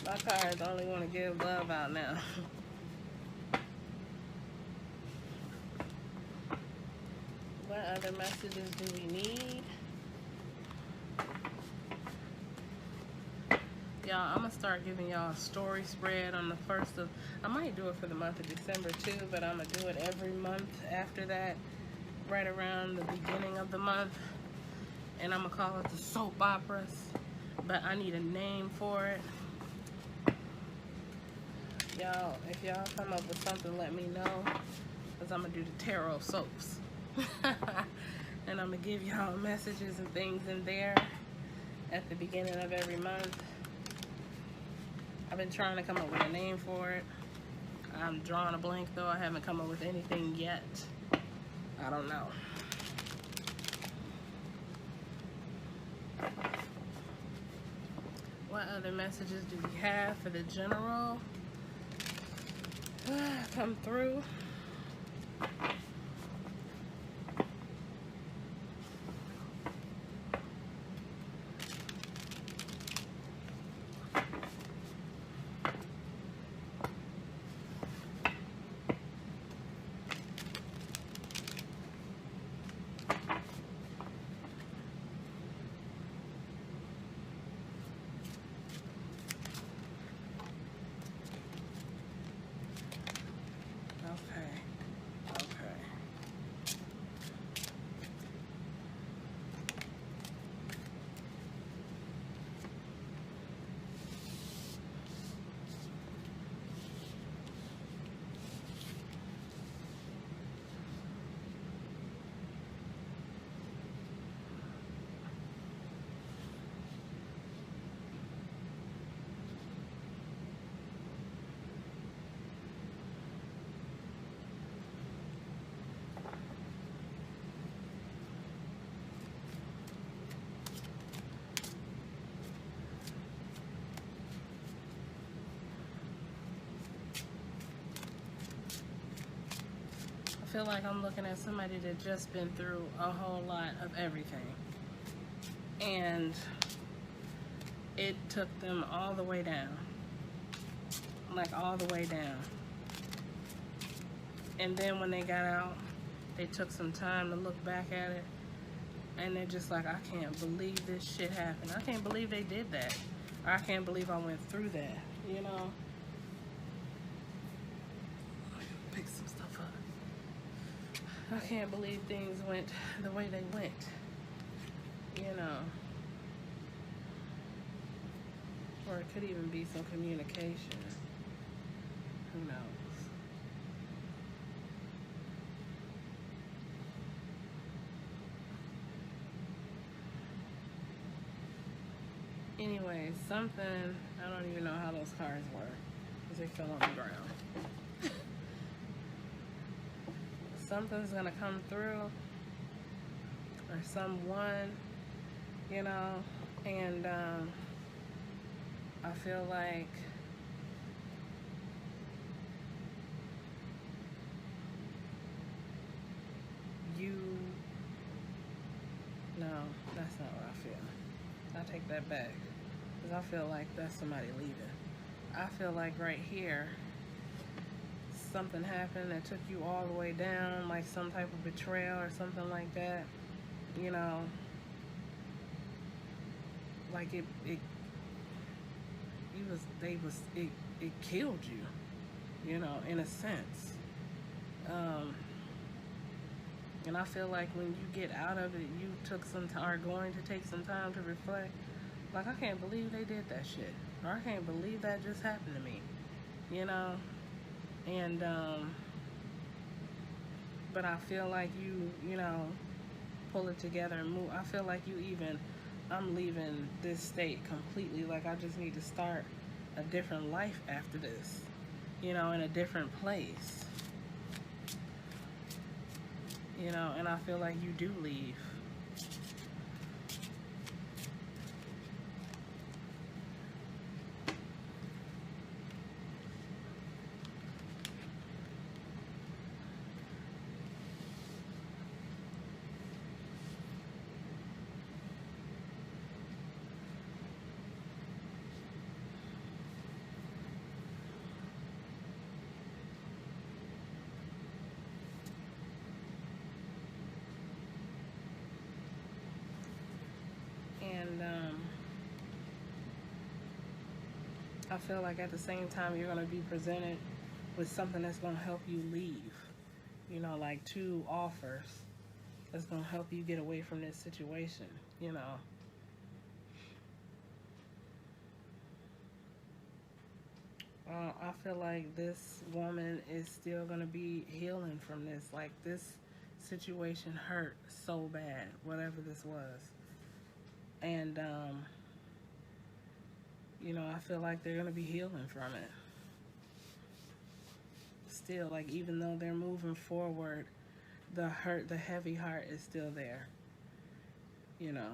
my cards only want to give love out now. What other messages do we need? Y'all, I'm going to start giving y'all a story spread on the 1st of... I might do it for the month of December too, but I'm going to do it every month after that, right around the beginning of the month. And I'm going to call it the soap operas. But I need a name for it. Y'all, if y'all come up with something, let me know. Because I'm going to do the tarot soaps. And I'm going to give y'all messages and things in there at the beginning of every month. I've been trying to come up with a name for it. I'm drawing a blank though. I haven't come up with anything yet. I don't know. What other messages do we have for the general? Come through. I feel like I'm looking at somebody that just been through a whole lot of everything. And it took them all the way down. Like all the way down. And then when they got out, they took some time to look back at it And they're just like, I can't believe this shit happened. I can't believe they did that. Or I can't believe I went through that, you know? Pick some stuff up. I can't believe things went the way they went, you know? Or it could even be some communication. Who knows? Anyway, something, I don't even know how those cards were, because they fell on the ground. Something's gonna come through, or someone, you know, and I feel like no, that's not what I feel. I take that back, because I feel like that's somebody leaving. I feel like right here, something happened that took you all the way down, like some type of betrayal or something like that, you know, like it killed you, you know, in a sense. And I feel like when you get out of it, you are going to take some time to reflect. Like, I can't believe they did that shit. Or I can't believe that just happened to me. You know? And, but I feel like you know, pull it together and move. I feel like I'm leaving this state completely. Like, I just need to start a different life after this. You know, in a different place. You know, and I feel like you do leave. I feel like at the same time you're going to be presented with something that's going to help you leave. You know, like 2 offers that's going to help you get away from this situation, you know. I feel like this woman is still going to be healing from this. Like, this situation hurt so bad, whatever this was. And, you know, I feel like they're going to be healing from it. Still, like, even though they're moving forward, the hurt, the heavy heart is still there. You know.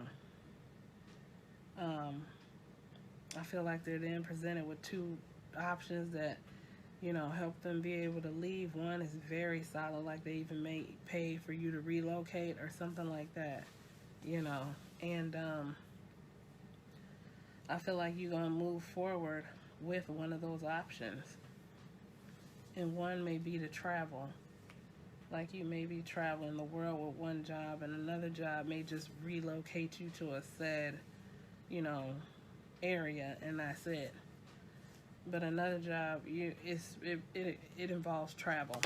I feel like they're then presented with 2 options that, you know, help them be able to leave. One is very solid, like they even may pay for you to relocate or something like that. You know. And, I feel like you're going to move forward with one of those options. And one may be to travel. Like, you may be traveling the world with one job, and another job may just relocate you to a said, you know, area, and that's it. But another job, it involves travel.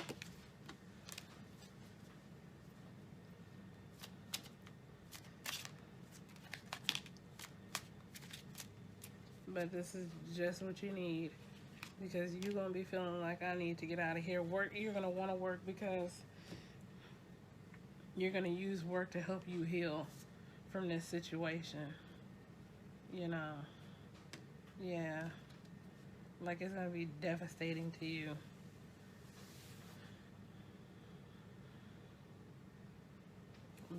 But this is just what you need, because you're going to be feeling like, I need to get out of here. Work, you're going to want to work because you're going to use work to help you heal from this situation. You know. Yeah. Like, it's going to be devastating to you.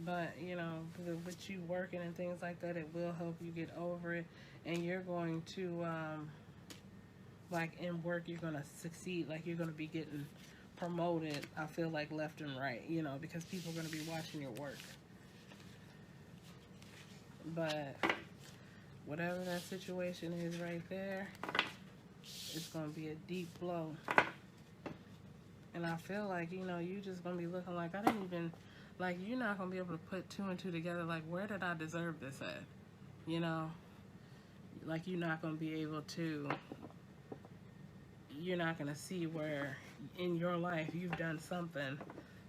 But, you know, with you working and things like that, it will help you get over it. And you're going to, like, in work, you're going to succeed. Like, you're going to be getting promoted, I feel like, left and right, you know, because people are going to be watching your work. But whatever that situation is right there, it's going to be a deep blow. And I feel like, you know, you just going to be looking like, I didn't even Like, you're not going to be able to put two and two together. Like, where did I deserve this at? You know? Like, you're not going to be able to, you're not going to see where in your life you've done something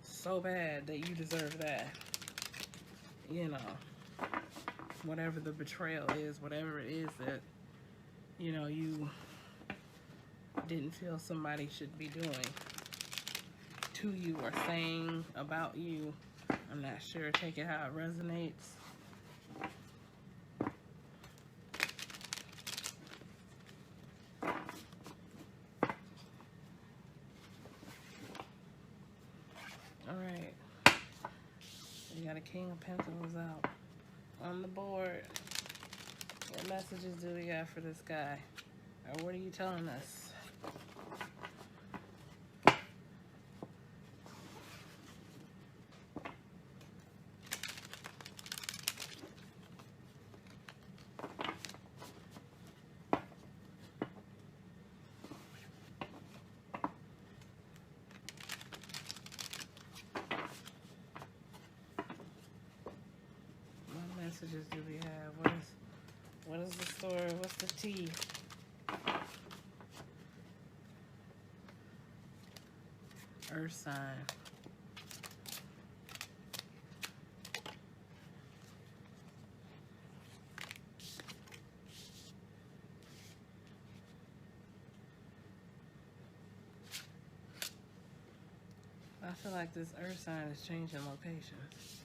so bad that you deserve that. You know, whatever the betrayal is, whatever it is that, you know, you didn't feel somebody should be doing to you or saying about you. I'm not sure. Take it how it resonates. Alright. We got a King of Pentacles out on the board. What messages do we got for this guy? Or what are you telling us? What messages do we have? What is the story? What's the tea? Earth sign. I feel like this earth sign is changing locations.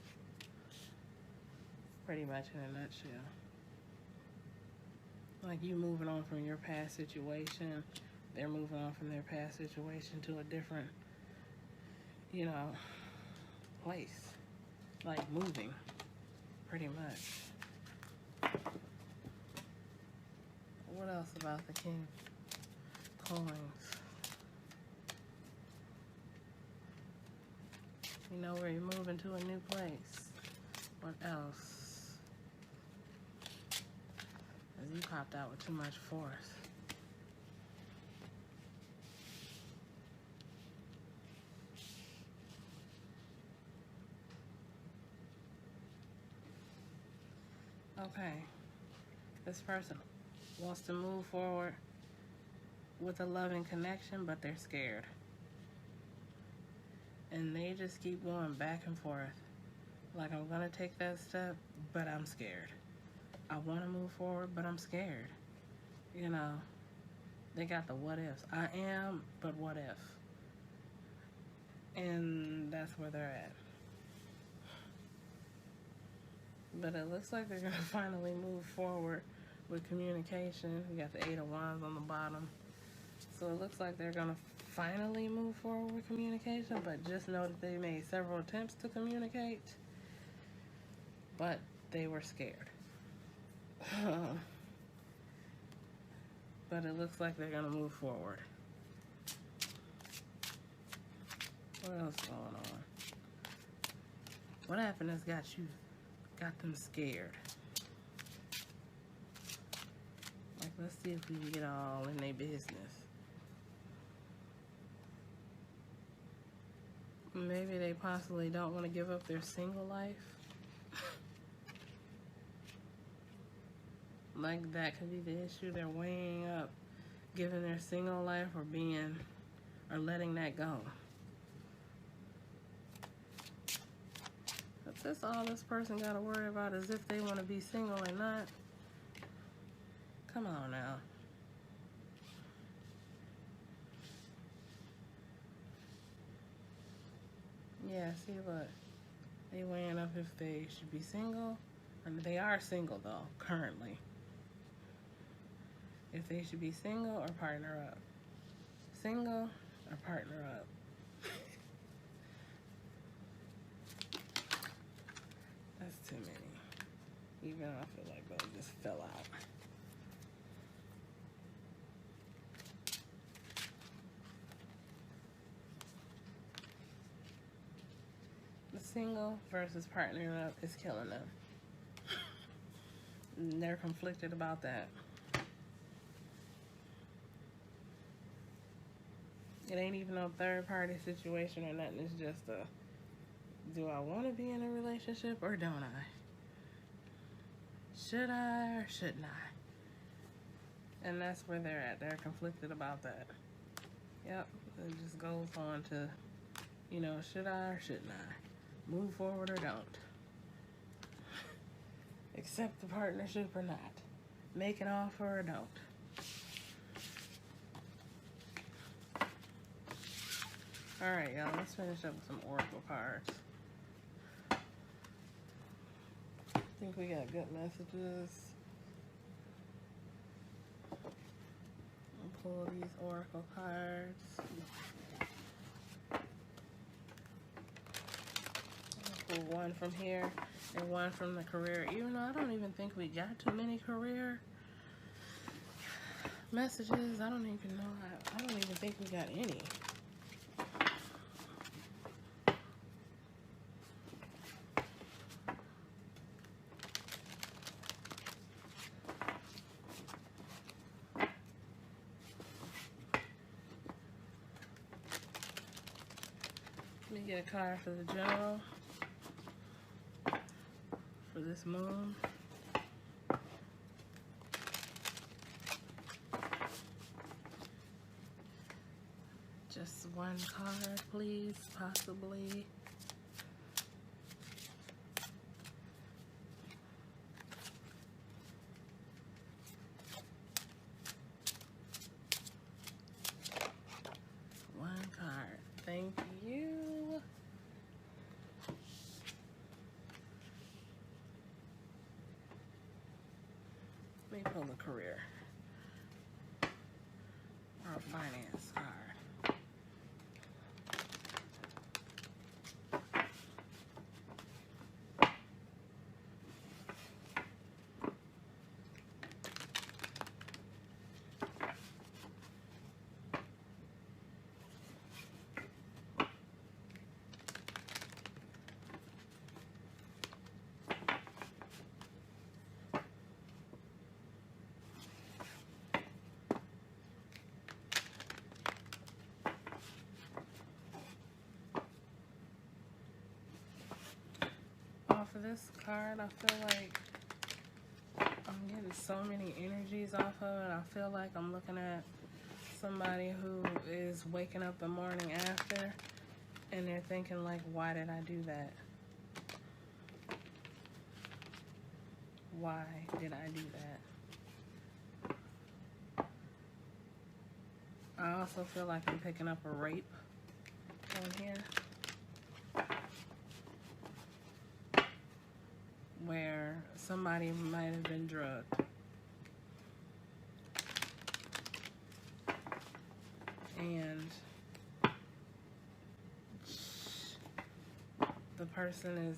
Pretty much in a nutshell. Like, you moving on from your past situation. They're moving on from their past situation to a different, you know, place. Like, moving. Pretty much. What else about the King of Coins? You know where you're moving to a new place. What else? As you popped out with too much force. Okay. This person wants to move forward with a loving connection, but they're scared. And they just keep going back and forth. Like, I'm gonna take that step, but I'm scared. I wanna move forward, but I'm scared. You know, they got the what ifs. I am, but what if? And that's where they're at. But it looks like they're gonna finally move forward with communication. We got the Eight of Wands on the bottom. So it looks like they're gonna finally move forward with communication, but just know that they made several attempts to communicate, but they were scared. But it looks like they're gonna move forward. What else going on? What happiness got them scared? Like, let's see if we can get all in their business. Maybe they possibly don't want to give up their single life. Like, that could be the issue. They're weighing up giving their single life or letting that go. But that's all this person got to worry about, is if they want to be single or not. Come on now. Yeah, see, look. They weighing up if they should be single. And they are single, though, currently. If they should be single or partner up. Single or partner up. That's too many. Even I feel like those just fell out. Single versus partnering up is killing them. And they're conflicted about that. It ain't even no third party situation or nothing. It's just Do I want to be in a relationship or don't I? Should I or shouldn't I? And that's where they're at. They're conflicted about that. Yep, it just goes on to, you know, should I or shouldn't I? Move forward or don't? Accept the partnership or not? Make an offer or don't? Alright, y'all, let's finish up with some oracle cards. I think we got good messages. I'll pull these oracle cards. I'll pull one from here and one from the career. Even though I don't even think we got too many career messages. I don't even know. I don't even think we got any. Let me get a card for the general for this moon. Just one card, please, possibly. One card. Thank you. Let me pull the career or finance card. Off of this card, I feel like I'm getting so many energies off of it. I feel like I'm looking at somebody who is waking up the morning after and they're thinking like, why did I do that? Why did I do that? I also feel like I'm picking up a rape on here, where somebody might have been drugged. And the person is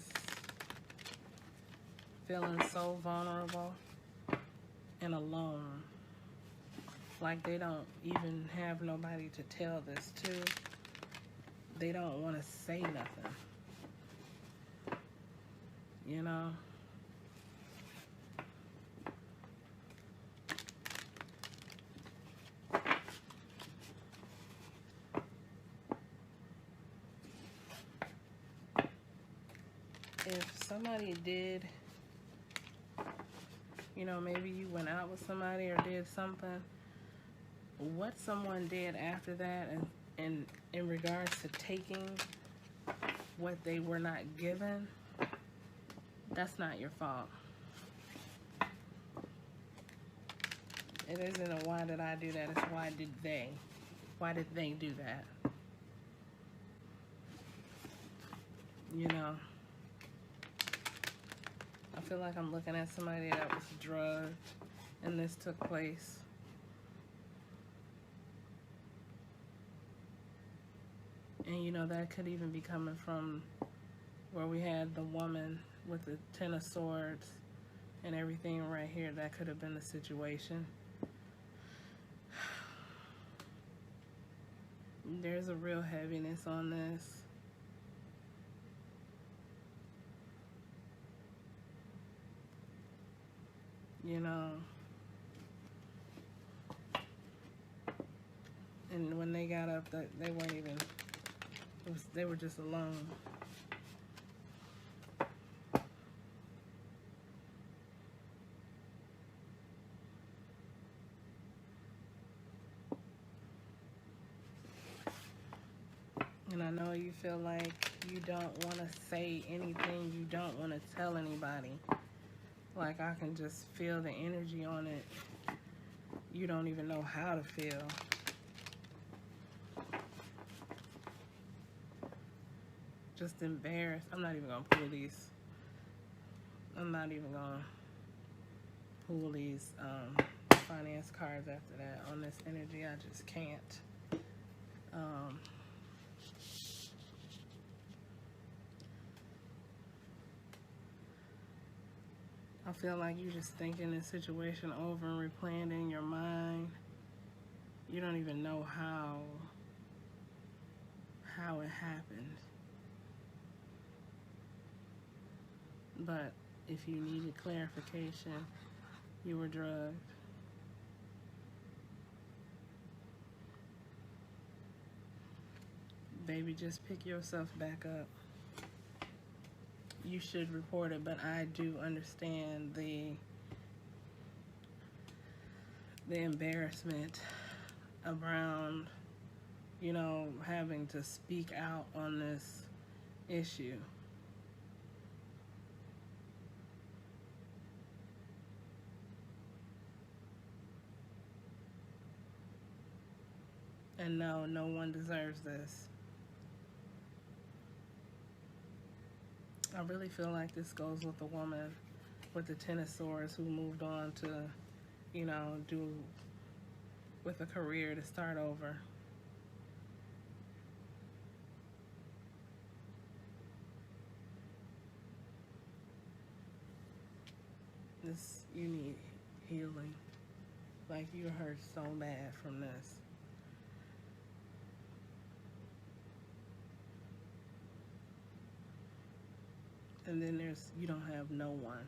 feeling so vulnerable and alone. Like they don't even have nobody to tell this to. They don't want to say nothing. You know? If somebody did, you know, maybe you went out with somebody or did something, what someone did after that and in regards to taking what they were not given, that's not your fault. It isn't a why did I do that, it's why did they? Why did they do that? You know? I feel like I'm looking at somebody that was drugged and this took place. And you know, that could even be coming from where we had the woman with the 10 of swords and everything right here. That could have been the situation. There's a real heaviness on this. You know, and when they got up, they weren't even, they were just alone. And I know you feel like you don't want to say anything, you don't want to tell anybody. Like, I can just feel the energy on it. You don't even know how to feel. Just embarrassed. I'm not even going to pull these. I'm not even going to pull these finance cards after that. On this energy, I just can't. I feel like you're just thinking this situation over and replaying it in your mind. You don't even know how it happened. But if you needed clarification, you were drugged. Baby, just pick yourself back up. You should report it, but I do understand the embarrassment around, you know, having to speak out on this issue. And no, no one deserves this. I really feel like this goes with the woman with the Ten of Swords who moved on to, you know, do with a career to start over. You need healing. Like, you hurt so bad from this. And then you don't have no one.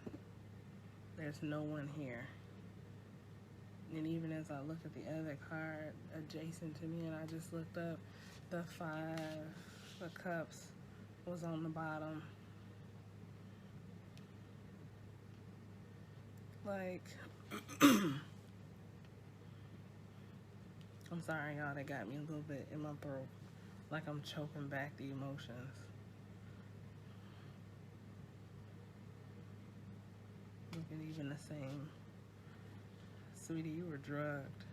There's no one here. And even as I look at the other card adjacent to me, and I just looked up, the 5 of Cups was on the bottom. Like, I'm sorry, y'all, that got me a little bit in my throat. Like I'm choking back the emotions. Looking even the same. Sweetie, you were drugged.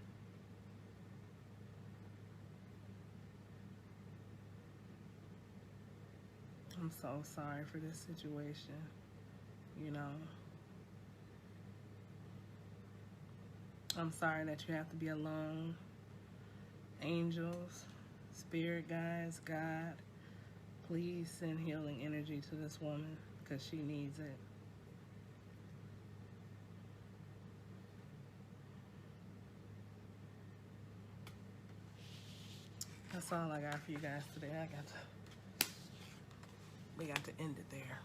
I'm so sorry for this situation, you know. I'm sorry that you have to be alone. Angels, spirit guides, God, please send healing energy to this woman because she needs it. That's all I got for you guys today. We got to end it there.